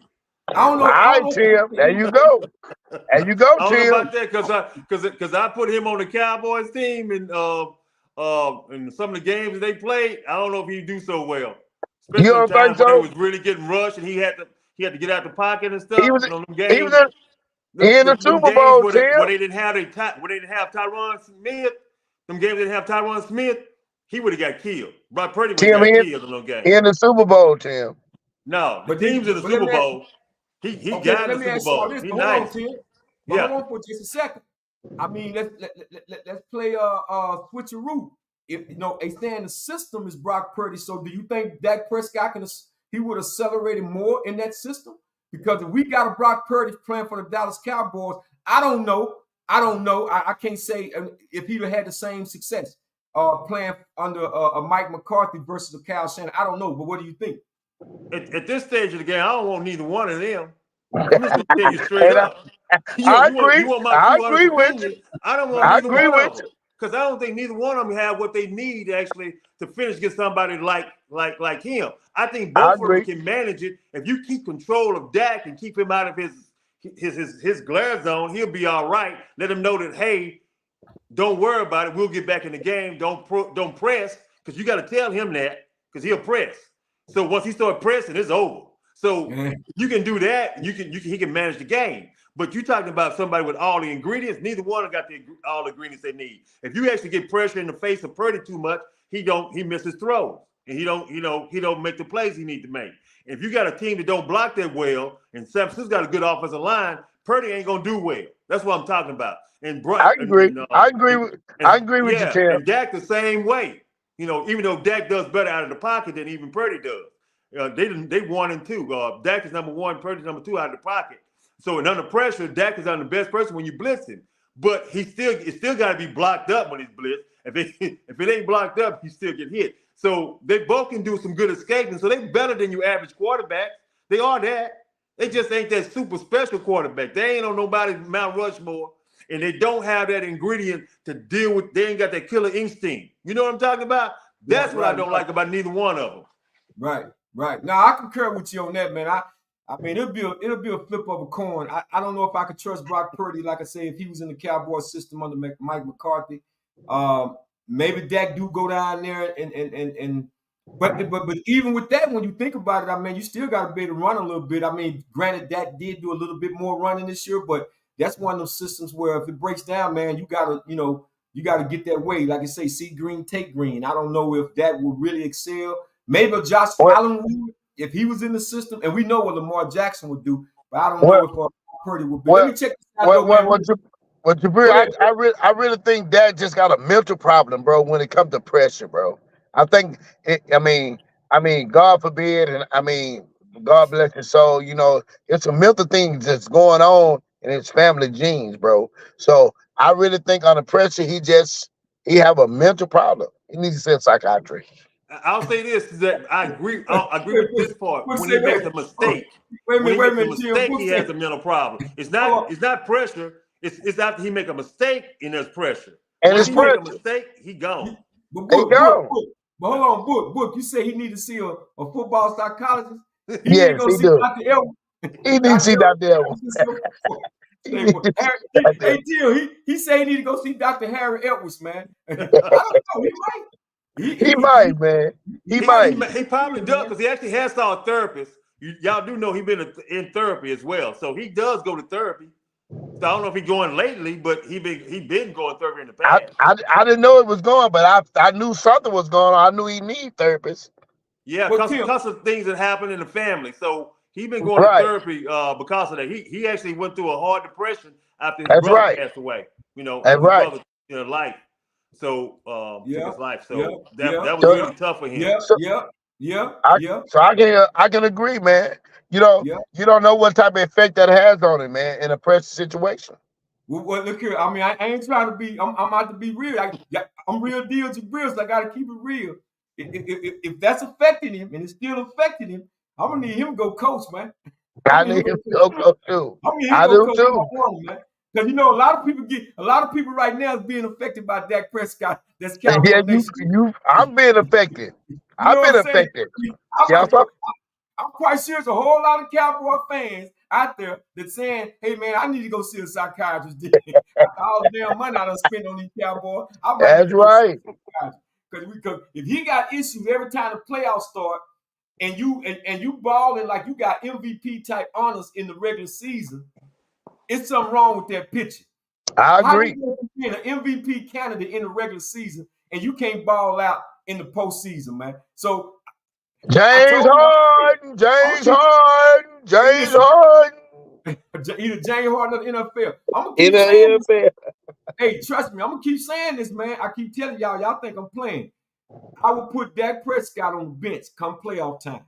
S1: I don't know.
S2: All right, Tim. There you go. There you go, Tim.
S3: I don't know about that because I put him on the Cowboys team and some of the games that they played. I don't know if he'd do so well. Especially
S2: you don't think so?
S3: when it was really getting rushed and he had to get out the pocket and stuff.
S2: He was
S3: them
S2: he
S3: games.
S2: was in the Super Bowl,
S3: where
S2: Tim.
S3: they didn't have Tyron Smith. Them games didn't have Tyron Smith. He would have got killed. Brock Purdy would have got killed in those games.
S2: In the Super Bowl, Tim.
S3: No, the teams in the Super Bowl. He got in the Super Bowl. He's nice.
S1: Hold on for just a second. I mean, let's play switcheroo. If they saying the system is Brock Purdy, so do you think Dak Prescott he would accelerate more in that system? Because if we got a Brock Purdy playing for the Dallas Cowboys, I don't know. I can't say if he'd have had the same success playing under a Mike McCarthy versus a Kyle Shanahan. I don't know, but what do you think?
S3: At this stage of the game, I don't want neither one of them. I'm just gonna tell you straight up.
S2: I agree.
S3: You want my
S2: I agree with
S3: opinion.
S2: you.
S3: I don't want neither one of them. Because I don't think neither one of them have what they need actually to finish against somebody like him. I think both of them can manage it. If you keep control of Dak and keep him out of his glare zone, he'll be all right. Let him know that, hey, don't worry about it. We'll get back in the game. Don't press, because you got to tell him that, because he'll press. So once he starts pressing, it's over. So you can do that. He can manage the game. But you're talking about somebody with all the ingredients. Neither one of them got all the ingredients they need. If you actually get pressure in the face of Purdy too much, he misses throws, and he don't make the plays he needs to make. If you got a team that don't block that well, and San Francisco's got a good offensive line, Purdy ain't gonna do well. That's what I'm talking about. And
S2: I agree. I agree with you, Tim.
S3: And Dak the same way. Even though Dak does better out of the pocket than even Purdy does. They 1 and 2. Dak is number 1, Purdy's number 2 out of the pocket. So under pressure, Dak is on the best person when you blitz him. But it still got to be blocked up when he's blitzed. If it ain't blocked up, you still get hit. So they both can do some good escaping. So they're better than your average quarterback. They are that. They just ain't that super special quarterback. They ain't on nobody's Mount Rushmore. And they don't have that ingredient to deal with. They ain't got that killer instinct. You know what I'm talking about? That's what I don't like about neither one of them.
S1: Right. Now I concur with you on that, man. I mean, it'll be a flip of a coin. I don't know if I could trust Brock Purdy, like I say, if he was in the Cowboys system under Mike McCarthy. Maybe Dak do go down there but even with that, when you think about it, I mean, you still got to be able to run a little bit. I mean, granted, Dak did do a little bit more running this year, but that's one of those systems where if it breaks down, man, you gotta get that way. Like I say, see green, take green. I don't know if that will really excel. Maybe Josh Allen would, if he was in the system, and we know what Lamar Jackson would do, but I don't know if Purdy would be. Let me check this out.
S2: I really think Dak just got a mental problem, bro, when it comes to pressure, bro. I think I mean, God forbid, and I mean, God bless his soul, it's a mental thing that's going on in his family genes, bro. So I really think under pressure, he have a mental problem. He needs to see a psychiatrist.
S3: I'll say this: that I agree with this part. When he makes a mistake, he has a mental problem. It's not pressure. It's after he make a mistake and there's pressure.
S2: And
S3: once he make a mistake, he gone.
S1: But hold on, Book. You say he need to see a football psychologist? He need to go see Dr. Elwood.
S2: He needs to see Dr. Elwood.
S1: Hey, Jill, he say he need to go see Dr. Harry Edwards, man. I don't know.
S2: He might, man. He might.
S3: He probably does, because he actually has saw a therapist. Y'all do know he's been in therapy as well, so he does go to therapy. So I don't know if he's going lately, but he been going therapy in the past.
S2: I didn't know it was going, but I knew something was going on. I knew he need therapists.
S3: Yeah, because of things that happened in the family. So he's been going to therapy because of that. He actually went through a hard depression after his brother passed away. His brother life. So took his life. So that was really tough for him.
S1: Yeah, yeah,
S2: So I can agree, man. You know,
S1: yeah.
S2: you don't know what type of effect that has on it, man, in a pressure situation.
S1: Well, look here. I mean, I ain't trying to be. I'm out to be real. I'm real deal to real, so I got to keep it real. If that's affecting him and it's still affecting him, I'm gonna need him to go coach, man. I'm
S2: I
S1: gonna need him
S2: need
S1: to
S2: him
S1: go
S2: to
S1: coach.
S2: go too.
S1: I'm gonna need him
S2: I
S1: to go
S2: do
S1: coach
S2: too.
S1: one, man. Because a lot of people right now is being affected by Dak Prescott. That's Cowboy
S2: Yeah,
S1: Nation.
S2: I'm being affected.
S1: You know
S2: I've
S1: what
S2: been
S1: I'm saying?
S2: affected. Yeah,
S1: I'm, I'm quite sure there's a whole lot of Cowboy fans out there that's saying, "Hey, man, I need to go see a psychiatrist." After all the damn money I done spent on these Cowboys, I might need
S2: that's
S1: to go see
S2: right.
S1: a psychiatrist. Because if he got issues every time the playoffs start, and you balling like you got MVP type honors in the regular season, it's something wrong with that pitcher.
S2: I
S1: How
S2: agree.
S1: you being an MVP candidate in the regular season and you can't ball out in the postseason, man? So I
S2: James
S1: told him,
S2: Harden,
S1: I'm gonna
S2: James
S1: keep
S2: Harden,
S1: hey,
S2: James
S1: listen,
S2: Harden
S1: either James Harden or the NFL. I'm gonna
S2: in
S1: keep
S2: the
S1: saying this.
S2: NFL.
S1: Hey, trust me, I'm gonna keep saying this, man. I keep telling y'all think I'm playing. I will put Dak Prescott on the bench come playoff time.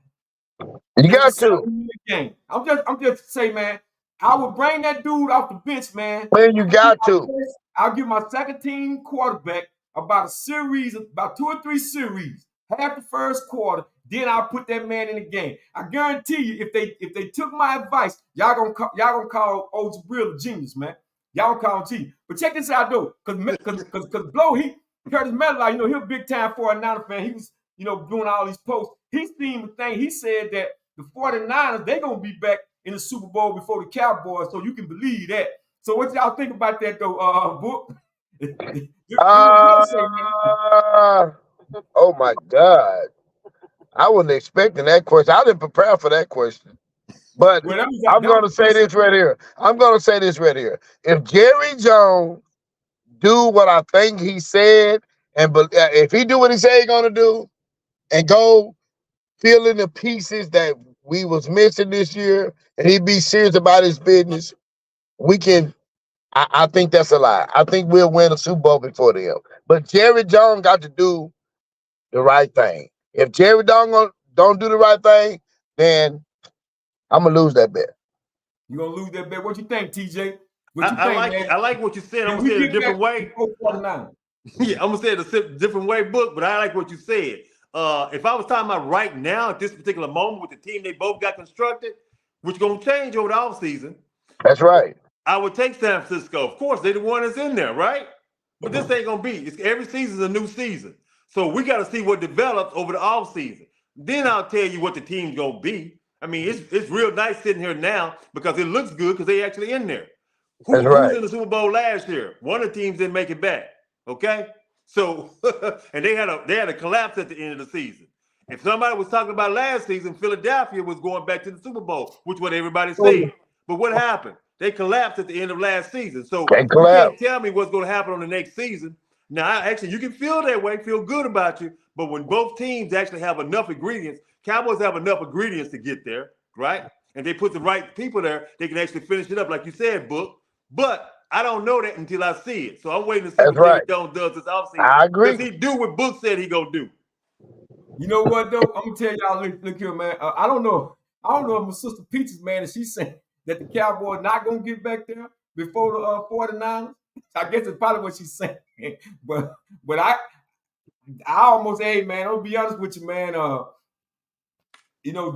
S2: You
S1: Just a
S2: got to.
S1: 7-minute game. I'm just saying, man, I would bring that dude off the bench, man.
S2: Man, you got to.
S1: I'll give my second team quarterback about a series, about 2 or 3 series, half the first quarter. Then I'll put that man in the game. I guarantee you, if they took my advice, y'all gonna call Old Jabril a genius, man. Y'all gonna call him genius. But check this out though, cause Blow, Curtis Medlock, he a big time 49er fan. He was, doing all these posts. He seen the thing. He said that the 49ers, they gonna be back in the Super Bowl before the Cowboys, so you can believe that. So what y'all think about that though, Book? Do what Blow say, man.
S2: Oh my God. I wasn't expecting that question. I didn't prepare for that question. But
S1: Well,
S2: I'm
S1: that was
S2: gonna
S1: the
S2: say
S1: question.
S2: this right here. I'm gonna say this right here. If Jerry Jones do what I think he said, and if he do what he said he gonna do, and go fill in the pieces that we was missing this year, and he be serious about his business, we can. I think that's a lie. I think we'll win a Super Bowl before them. But Jerry Jones got to do the right thing. If Jerry don't do the right thing, then I'm gonna lose that bet.
S1: You gonna lose that bet. What you think, TJ? What you think, man?
S3: I like what you said. I'm
S1: Can
S3: gonna
S1: we
S3: say it a
S1: get back
S3: different way.
S1: before 49?
S3: Yeah, I'm gonna say it a different way, Book. But I like what you said. If I was talking about right now at this particular moment with the team they both got constructed, which gonna change over the offseason,
S2: That's right.
S3: I would take San Francisco. Of course, they're the one that's in there, right? But this ain't gonna be. Every season's a new season, so we got to see what develops over the offseason. Then I'll tell you what the team's gonna be. I mean, it's real nice sitting here now because it looks good because they actually in there.
S2: That's
S3: Who's
S2: right.
S3: in the Super Bowl last year? One of the teams didn't make it back. Okay, so and they had a collapse at the end of the season. If somebody was talking about last season, Philadelphia was going back to the Super Bowl, which what everybody said. But what happened? They collapsed at the end of last season. So
S2: Can't
S3: you
S2: collapse.
S3: can't tell me what's going to happen on the next season. Now, actually, you can feel that way, feel good about you. But when both teams actually have enough ingredients, Cowboys have enough ingredients to get there, right? And they put the right people there, they can actually finish it up, like you said, Book. But I don't know that until I see it. So I'm waiting to see
S2: That's
S3: what Jerry
S2: right.
S3: Jones does this offseason.
S2: I
S3: Does
S2: agree.
S3: he do what Book said he gonna do?
S1: You know what though? I'm gonna tell y'all. Look here, man. I don't know. I don't know if my sister Peaches, man, if she's saying that the Cowboys not gonna get back there before the 49ers. I guess it's probably what she's saying. but I almost, hey man, I'll be honest with you, man.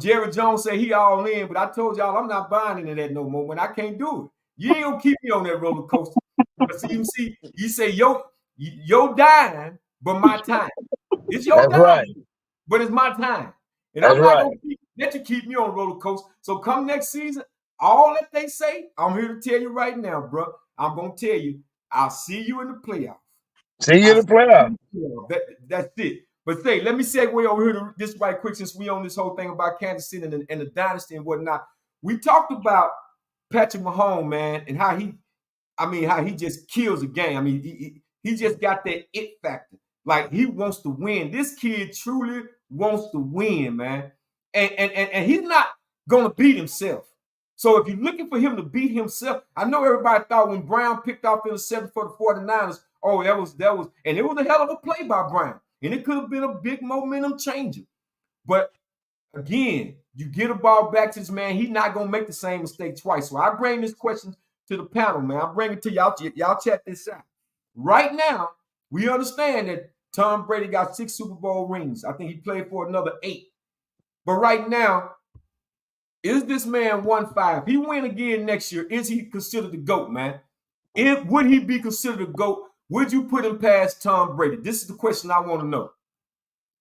S1: Jerry Jones said he all in, but I told y'all I'm not buying into that no more. When I can't do it, you ain't gonna keep me on that roller coaster. But see, you say your dime, but my time. It's your
S2: That's right.
S1: dime, but it's my time, and
S2: That's
S1: I'm not
S2: right.
S1: gonna let you keep me on a roller coaster. So come next season, all that they say, I'm here to tell you right now, bro. I'm gonna tell you, I'll see you in the playoffs.
S2: See you
S1: I
S2: in the playoff.
S1: that's it. But say, let me segue over here to this right quick since we on this whole thing about Kansas City and the dynasty and whatnot. We talked about Patrick Mahomes, man, and how he just kills a game. I mean, he just got that it factor. Like he wants to win. This kid truly wants to win, man. And he's not gonna beat himself. So if you're looking for him to beat himself, I know everybody thought when Brown picked off interception for the 49ers, oh, that was, and it was a hell of a play by Brown. And it could have been a big momentum changer. But again, you get a ball back to this man, he's not gonna make the same mistake twice. So I bring this question to the panel, man. I bring it to y'all. Y'all check this out. Right now, we understand that Tom Brady got 6 Super Bowl rings. I think he played for another 8. But right now, is this man 1-5? He win again next year. Is he considered the GOAT, man? Would he be considered a GOAT? Would you put him past Tom Brady? This is the question I want to know.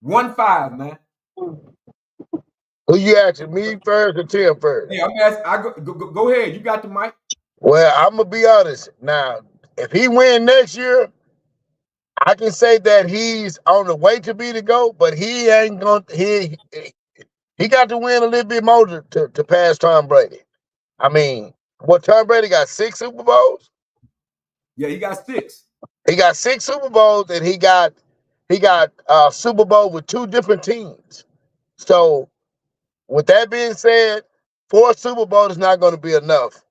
S1: 1-5, man.
S2: Who you asking, me first or Tim first?
S1: Yeah, I'm asking. Go ahead. You got the mic.
S2: Well, I'm gonna be honest. Now, if he win next year, I can say that he's on the way to be the GOAT, but he ain't gonna. He got to win a little bit more to pass Tom Brady. I mean, what Tom Brady got 6 Super Bowls?
S1: Yeah, he got 6.
S2: He got 6 Super Bowls, and he got Super Bowl with 2 different teams. So, with that being said, 4 Super Bowls is not going to be enough.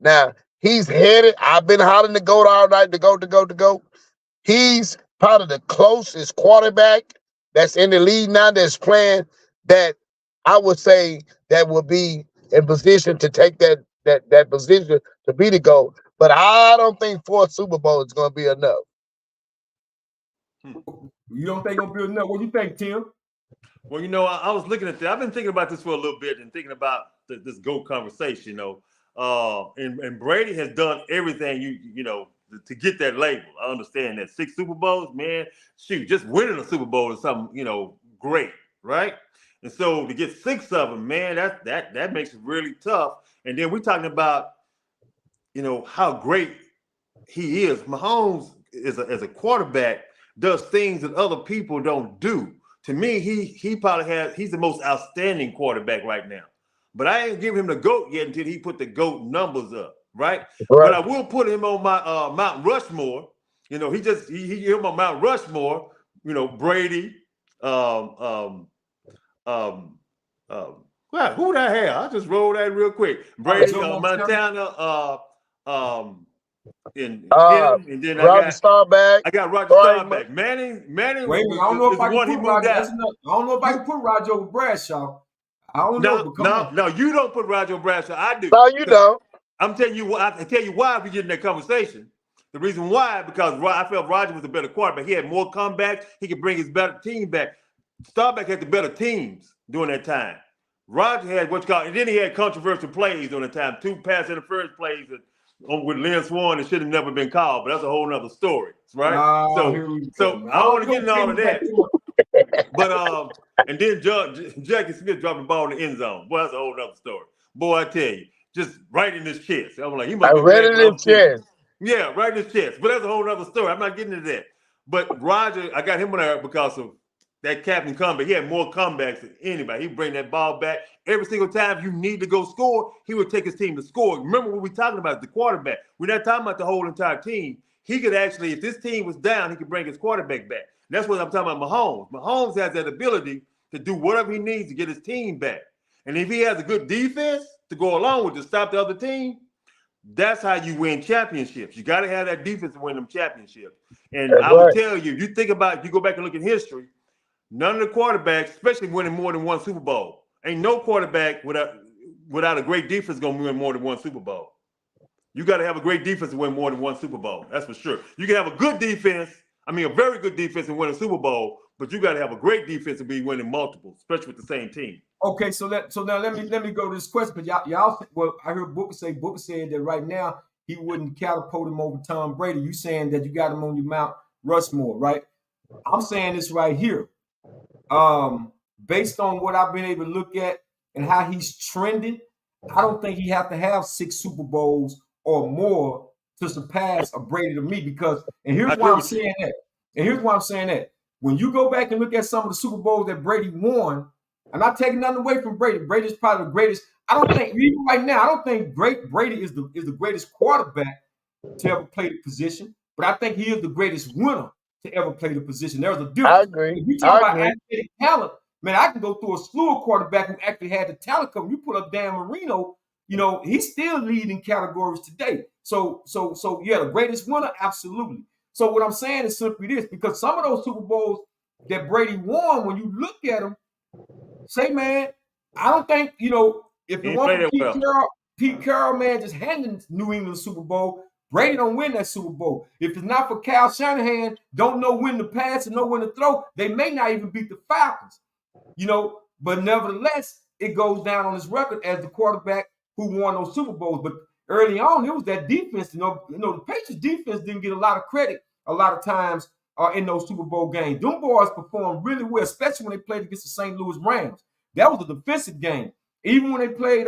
S2: Now, he's headed. I've been hollering the GOAT all night, the GOAT. He's probably the closest quarterback that's in the league now that's playing that I would say that will be in position to take that position to be the GOAT. But I don't think 4 Super Bowls is going to be enough.
S1: You don't think gonna be enough? What do you think, Tim?
S3: Well, you know, I was looking at that. I've been thinking about this for a little bit and thinking about this GOAT conversation. You know, and Brady has done everything you know to get that label. I understand that 6 Super Bowls, man. Shoot, just winning a Super Bowl is something great, right? And so to get 6 of them, man, that makes it really tough. And then we're talking about how great he is. Mahomes as a quarterback does things that other people don't do. To me, he's the most outstanding quarterback right now. But I ain't give him the GOAT yet until he put the GOAT numbers up, right? But I will put him on my Mount Rushmore. He him on Mount Rushmore. Brady. Well, who the hell? I just rolled that real quick. Brady, Montana, and then
S2: Roger Staubach.
S3: I got Roger Staubach. Manning.
S1: Wait, I don't know if I can put Roger. I don't know if I can put Roger over Bradshaw. I don't know.
S3: No, you don't put Roger over Bradshaw. I do.
S2: No, you don't.
S3: I'm telling you. I tell you why we get in that conversation. The reason why, because I felt Roger was a better quarterback. He had more comebacks. He could bring his better team back. Staubach had the better teams during that time. Roger had and then he had controversial plays during the time. 2 pass interference plays with Lynn Swann that should have never been called, but that's a whole nother story, right? So I don't want to get into all of that. But and then Jackie Smith dropped the ball in the end zone. Boy, that's a whole other story. Boy, I tell you, just right in his chest. I'm like, he must.
S2: I read it in his chest.
S3: Yeah, right in his chest. But that's a whole other story. I'm not getting into that. But Roger, I got him on there because of that captain comeback. He had more comebacks than anybody. He'd bring that ball back every single time you need to go score. He would take his team to score. Remember what we're talking about, the quarterback. We're not talking about the whole entire team. He could actually, if this team was down, he could bring his quarterback back. And that's what I'm talking about. Mahomes has that ability to do whatever he needs to get his team back. And if he has a good defense to go along with to stop the other team, that's how you win championships. You got to have that defense to win them championships. And I would tell you, you think about, if you go back and look at history, none of the quarterbacks, especially winning more than 1 Super Bowl, ain't no quarterback without a great defense going to win more than 1 Super Bowl. You got to have a great defense to win more than 1 Super Bowl. That's for sure. You can have a good defense, a very good defense and win a Super Bowl, but you got to have a great defense to be winning multiple, especially with the same team.
S1: Okay, so now let me go to this question. But y'all, well, I heard Booker said that right now he wouldn't catapult him over Tom Brady. You saying that you got him on your Mount Rushmore, right? I'm saying this right here. Based on what I've been able to look at and how he's trending, I don't think he have to have 6 Super Bowls or more to surpass a Brady to me. And here's why I'm saying that. When you go back and look at some of the Super Bowls that Brady won, I'm not taking nothing away from Brady. Brady's probably the greatest. I don't think even right now, I don't think Brady is the greatest quarterback to ever play the position, but I think he is the greatest winner to ever play the position. There's a difference.
S2: I agree.
S1: If you talk about athletic talent, man, I can go through a slew of quarterback who actually had the talent come. You put up Dan Marino, he's still leading categories today. So yeah, the greatest winner, absolutely. So what I'm saying is simply this, because some of those Super Bowls that Brady won, when you look at them, say, man, I don't think, if it weren't for Pete Carroll, man, just handing New England the Super Bowl, Brady don't win that Super Bowl. If it's not for Kyle Shanahan, don't know when to pass and know when to throw, they may not even beat the Falcons. But nevertheless, it goes down on his record as the quarterback who won those Super Bowls. But early on, it was that defense. The Patriots defense didn't get a lot of credit a lot of times in those Super Bowl games. Them boys performed really well, especially when they played against the St. Louis Rams. That was a defensive game. Even when they played,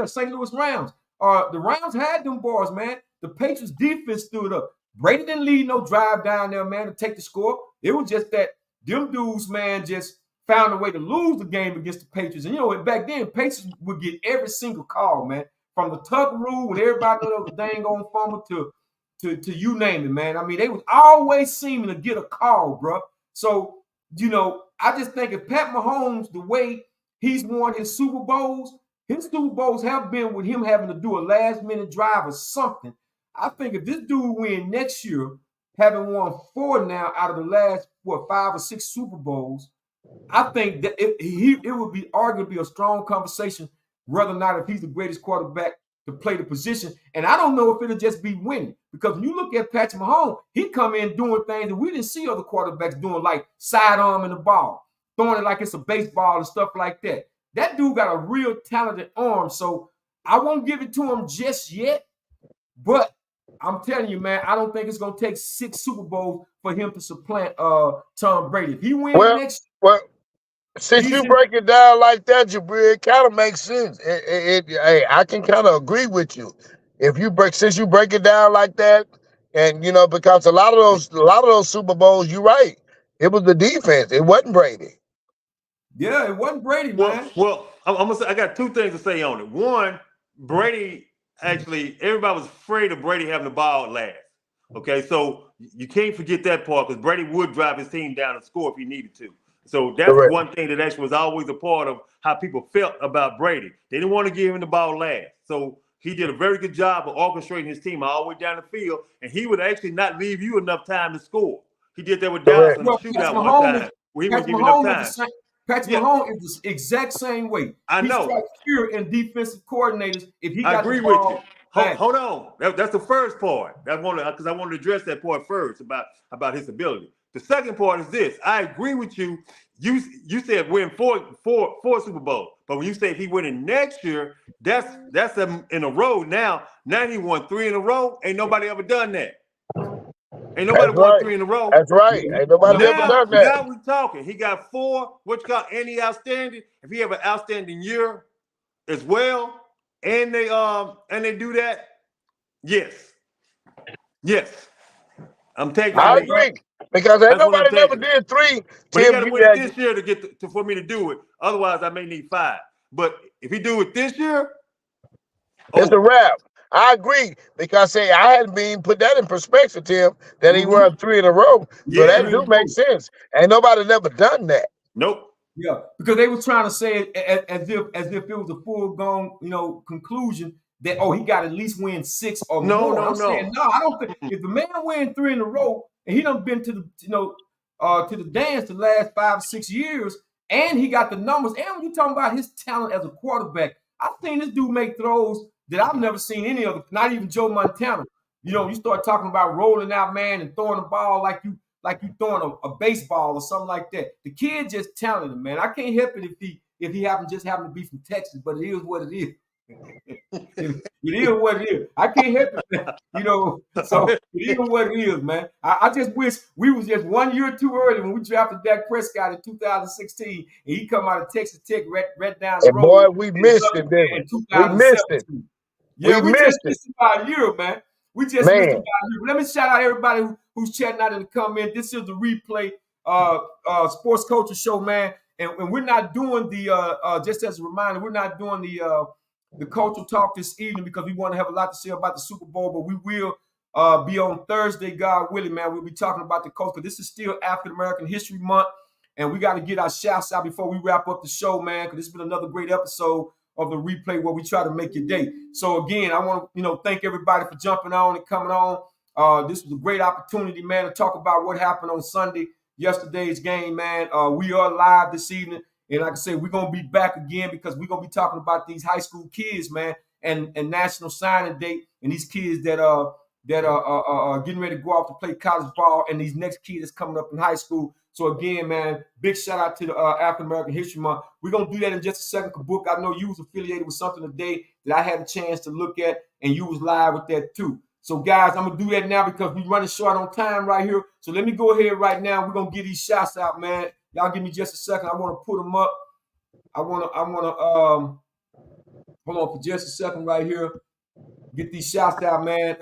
S1: St. Louis Rams. The Rams had them boys, man. The Patriots defense stood up. Brady didn't lead no drive down there, man, to take the score. It was just that them dudes, man, just found a way to lose the game against the Patriots. And, back then, Patriots would get every single call, man. From the tuck rule when everybody knew there was a dang on fumble to you name it, man. I mean, they was always seeming to get a call, bro. So, I just think if Pat Mahomes, the way he's won his Super Bowls have been with him having to do a last-minute drive or something. I think if this dude win next year, having won 4 now out of the last, 5 or 6 Super Bowls, I think that it would be arguably a strong conversation whether or not if he's the greatest quarterback to play the position. And I don't know if it'll just be winning. Because when you look at Patrick Mahomes, he come in doing things that we didn't see other quarterbacks doing, like sidearming the ball, throwing it like it's a baseball and stuff like that. That dude got a real talented arm. So I won't give it to him just yet. But I'm telling you, man, I don't think it's going to take 6 Super Bowls for him to supplant Tom Brady. If he wins next year.
S2: Since you break it down like that, Jabril, it kind of makes sense. I can kind of agree with you. Since you break it down like that, and because a lot of those Super Bowls, you're right. It was the defense. It wasn't Brady.
S1: Yeah, it wasn't Brady, man.
S3: Well, I'm gonna say I got 2 things to say on it. One, Brady actually, everybody was afraid of Brady having the ball last. Okay, so you can't forget that part because Brady would drive his team down and score if he needed to. So that's
S2: Correct.
S3: one thing that actually was always a part of how people felt about Brady. They didn't want to give him the ball last. So he did a very good job of orchestrating his team all the way down the field, and he would actually not leave you enough time to score. He did that with Dallas in the shootout one time where he wouldn't give you enough time.
S1: Patrick Mahomes is the exact same way.
S3: I know.
S1: He strikes fear in defensive coordinators if he got
S3: I agree
S1: the ball.
S3: with you. Hold on. That's the first part. Because I want to address that part first about his ability. The second part is this. I agree with you. You said win four Super Bowls, but when you say if he winning next year, that's in a row now. Now he won 3 in a row. Ain't nobody ever done that. Ain't nobody won 3 in a row.
S2: That's right. Ain't nobody ever done that.
S3: Now we talking. He got 4. What you call any outstanding? If he have an outstanding year as well, and they do that, yes, I'm taking.
S2: I agree because ain't nobody never did 3.
S3: But he got to win it this year for me to do it. Otherwise, I may need 5. But if he do it this year,
S2: it's a wrap. I agree because I hadn't been put that in perspective, Tim, that he won 3 in a row. So that do make sense. Ain't nobody never done that.
S3: Nope.
S1: Yeah, because they were trying to say it as if it was a full-blown, conclusion that he got at least win 6 or more. I'm saying no. I don't think if the man win 3 in a row and he done been to the to the dance the last 5 or 6 years, and he got the numbers, and when you talking about his talent as a quarterback, I've seen this dude make throws that I've never seen any other, not even Joe Montana. You start talking about rolling out, man, and throwing the ball like you throwing a baseball or something like that. The kid just talented, man. I can't help it if he happened to be from Texas, but it is what it is. It is what it is. I can't help it, man. So it is what it is, man. I just wish we was just 1 year too early when we drafted Dak Prescott in 2016, and he come out of Texas Tech right down the road.
S2: Boy, we missed it then. We missed it.
S1: Yeah, we just missed about a year, man. We just missed about a year. Let me shout out everybody who's chatting out in the comment. This is the replay sports culture show, man. And we're not doing the just as a reminder, we're not doing the cultural talk this evening because we want to have a lot to say about the Super Bowl, but we will be on Thursday, God willing, man. We'll be talking about the culture. This is still African American History Month, and we got to get our shouts out before we wrap up the show, man, because this has been another great episode of the replay where we try to make your day. So again, I want to thank everybody for jumping on and coming on. This was a great opportunity, man, to talk about what happened on Sunday, yesterday's game, man. We are live this evening And like I said, we're gonna be back again because we're gonna be talking about these high school kids, man, and National Signing Day, and these kids that are getting ready to go off to play college ball, and these next kids that's coming up in high school. So again, man, big shout out to the African American History Month. We're gonna do that in just a second. Book, I know you was affiliated with something today that I had a chance to look at, and you was live with that too. So guys, I'm gonna do that now because we're running short on time right here. So let me go ahead right now. We're gonna get these shots out, man. Y'all give me just a second. I want to put them up. I wanna hold on for just a second right here. Get these shots out, man.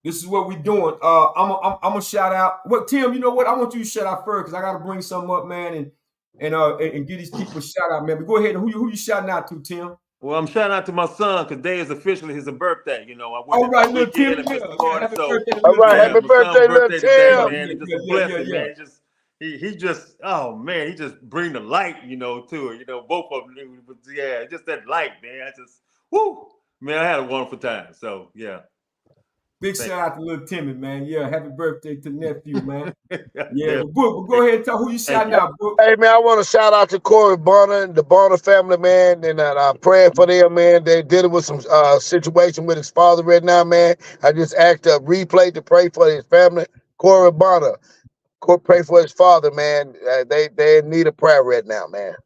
S1: This is what we're doing. I'm gonna shout out. What, Tim? You know what? I want you to shout out first because I gotta bring something up, man, and give these people a shout out, man. But go ahead. Who you shouting out to, Tim?
S3: Well, I'm shouting out to my son because today is officially his birthday. You know, I
S1: All
S3: went
S1: right,
S3: this
S1: little Tim.
S3: weekend and missed the party.
S1: Happy
S3: So,
S1: birthday,
S2: All right,
S3: yeah,
S2: happy
S3: my
S2: birthday,
S3: son's
S2: little
S3: birthday today,
S2: Tim.
S3: man. It's just a blessing, man. He just, oh man, he just bring the light, you know, to it. You know, both of them. But yeah, just that light, man. I just, whoo, man, I had a wonderful time. So yeah.
S1: Big shout out to little Timmy, man. Yeah, happy birthday to nephew, man. Yeah,
S3: Yeah.
S1: but Book, go ahead and tell who you shouting out, Book.
S2: Hey, man, I want to shout out to Corey Bonner and the Bonner family, man, and I'm praying for them, man. They're dealing with some situation with his father right now, man. I just asked a replay to pray for his family. Corey Bonner, pray for his father, man. They need a prayer right now, man.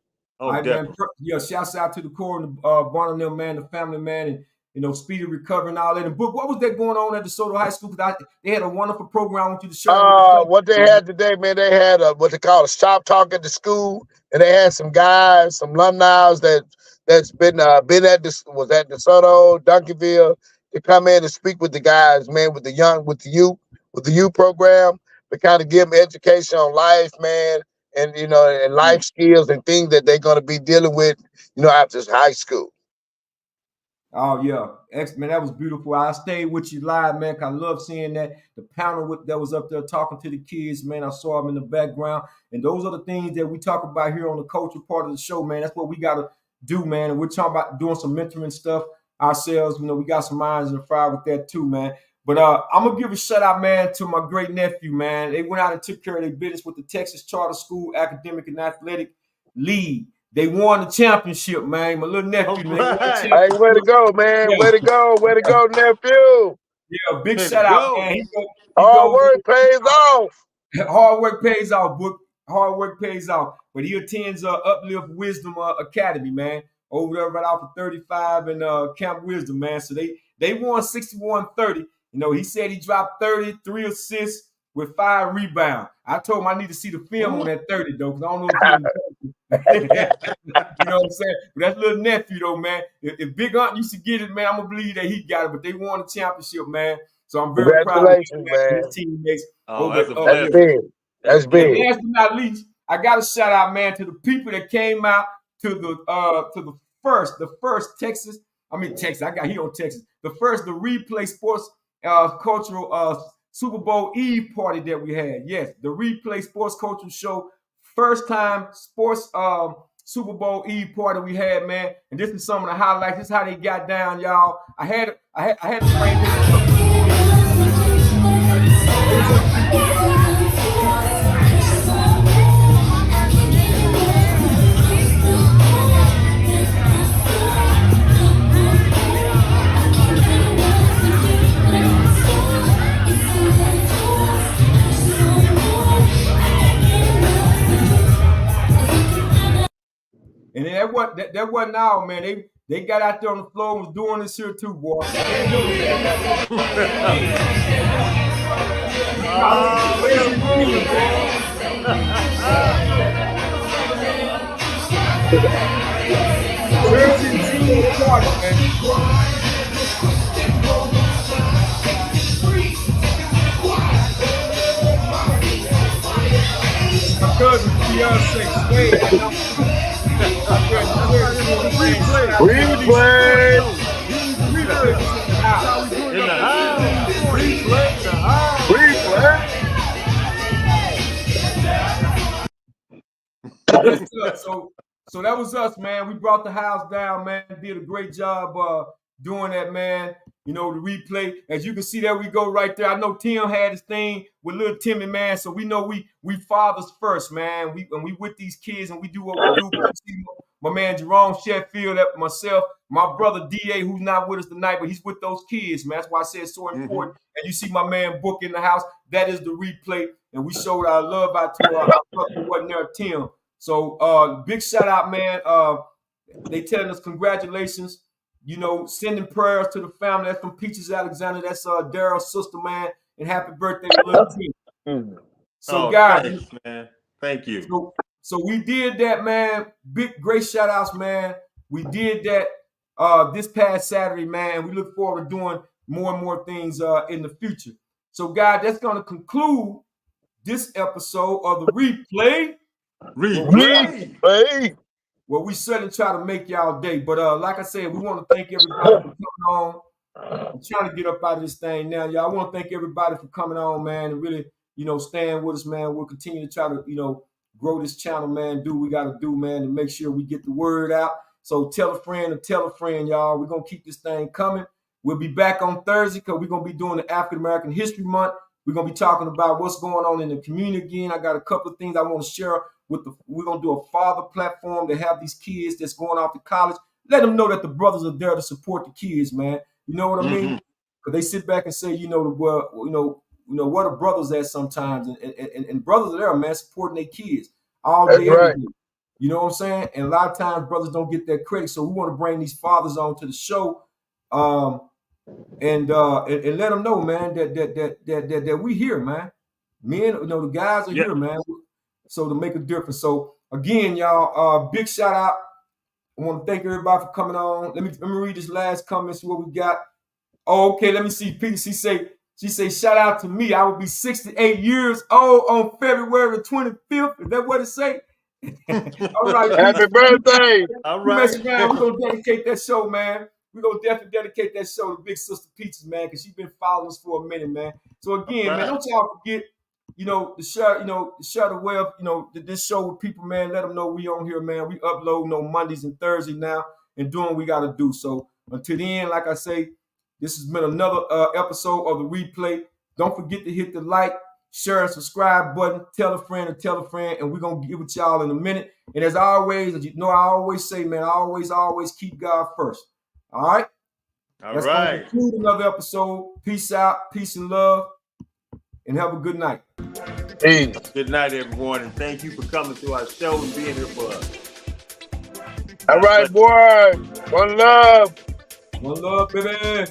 S3: Oh,
S1: All right, man.
S3: definitely.
S1: Yeah, shouts out to the core and the Barnum, them, man, the family, man, and speedy recovery and all that. And Book, what was that going on at DeSoto High School? Because they had a wonderful program. I want you to share it with the family.
S2: What they had today, man, they had what they call a shop talk at the school, and they had some guys, some alumni that's been at this was at DeSoto, Duncanville, to come in and speak with the guys, man, with the youth program, to kind of give them education on life, man, and and life skills and things that they're going to be dealing with, after high school.
S1: Oh yeah, man, that was beautiful. I stayed with you live, man. 'Cause I love seeing that the panel that was up there talking to the kids, man. I saw them in the background, and those are the things that we talk about here on the culture part of the show, man. That's what we gotta do, man. And we're talking about doing some mentoring stuff ourselves. We got some minds in the fire with that too, man. But I'm gonna give a shout out, man, to my great nephew, man. They went out and took care of their business with the Texas Charter School Academic and Athletic League. They won the championship, man. My little nephew, man.
S2: Hey, way to go, man. Yeah. Way to go, nephew.
S1: Yeah, big shout out, man.
S2: Hard work pays off.
S1: Hard work pays off, Book. Hard work pays off. But he attends Uplift Wisdom Academy, man. Over there right off of 35 and Camp Wisdom, man. So they won 61-30. He said he dropped 33 assists with 5 rebounds. I told him I need to see the film on that 30, though, because I don't know if he you know what I'm saying? But that's little nephew, though, man. If Big Aunt used to get it, man, I'm going to believe that he got it. But they won the championship, man. So I'm very proud of him, man. His teammates.
S2: That's big. That's big.
S1: And last but not least, I got to shout out, man, to the people that came out to the first Texas. I mean Texas. He on Texas. The Replay Sports Cultural Super Bowl Eve party that we had. Yes, the Replay Sports Cultural Show. First time sports Super Bowl Eve party we had, man. And this is some of the highlights. This is how they got down, y'all. I had to frame this. And that wasn't all, man. They got out there on the floor and was doing this here too, boy. My cousin Beyonce Sway.
S2: Replay.
S3: In the house. Replay. The house.
S1: So that was us, man. We brought the house down, man. Did a great job doing that, man. you know, the replay. As you can see, there we go right there. I know Tim had his thing with little Timmy, man. So we know we fathers first, man. We with these kids and we do what we do. But you see my man Jerome Sheffield, myself, my brother DA, who's not with us tonight, but he's with those kids, man. That's why I said it's so important. And you see my man Book in the house. That is the replay. And we showed our love out to our brother who wasn't there, Tim. So big shout out, man. They telling us congratulations. You know, sending prayers to the family. That's from Peaches Alexander. That's Daryl's sister, man. And happy birthday to little Tim. So, guys,
S3: thanks, man. Thank you.
S1: So we did that, man. Big, great shout outs, man. We did that this past Saturday, man. We look forward to doing more and more things in the future. So, guys, that's going to conclude this episode of the replay. Well, we certainly try to make y'all day. But like I said, we want to thank everybody for coming on. I'm trying to get up out of this thing now, y'all. I want to thank everybody for coming on, man, and really, you know, staying with us, man. We'll continue to try to, you know, grow this channel, man. Do what we got to do, man, to make sure we get the word out. So tell a friend and tell a friend, y'all. We're going to keep this thing coming. We'll be back on Thursday because we're going to be doing the African American History Month. We're going to be talking about what's going on in the community again. I got a couple of things I want to share we're going to do a father platform to have these kids that's going off to college. Let them know that the brothers are there to support the kids, man. You know what I mean? Because they sit back and say, you know, well, you know, what are brothers at sometimes? And brothers are there, man, supporting their kids all day, every day. You know what I'm saying? And a lot of times brothers don't get that credit. So we want to bring these fathers on to the show and let them know, man, that we here, man. Men, you know, the guys are here, man. So to make a difference. So again, y'all, big shout out. I want to thank everybody for coming on. Let me read this last comment, see what we got. Oh, okay, let me see. Peter, she say, shout out to me. I will be 68 years old on February the 25th. Is that what it say? All right.
S2: Happy birthday.
S1: All right. We're going to dedicate that show, man. We're going to definitely dedicate that show to Big Sister Peaches, man, because she's been following us for a minute, man. So again, man, don't y'all forget, you know, to share the web, you know, this show with people, man. Let them know we on here, man. We upload on Mondays and Thursdays now and doing what we got to do. So until then, like I say, this has been another episode of the replay. Don't forget to hit the like, share, and subscribe button. Tell a friend, and we're going to get with y'all in a minute. And as always, as you know, I always say, man, I always keep God first. All right? That's going to conclude another episode. Peace out, peace and love, and have a good night.
S2: Peace.
S3: Good night, everyone, and thank you for coming to our show and being here for us.
S2: All right, boy. One love.
S1: One love, baby.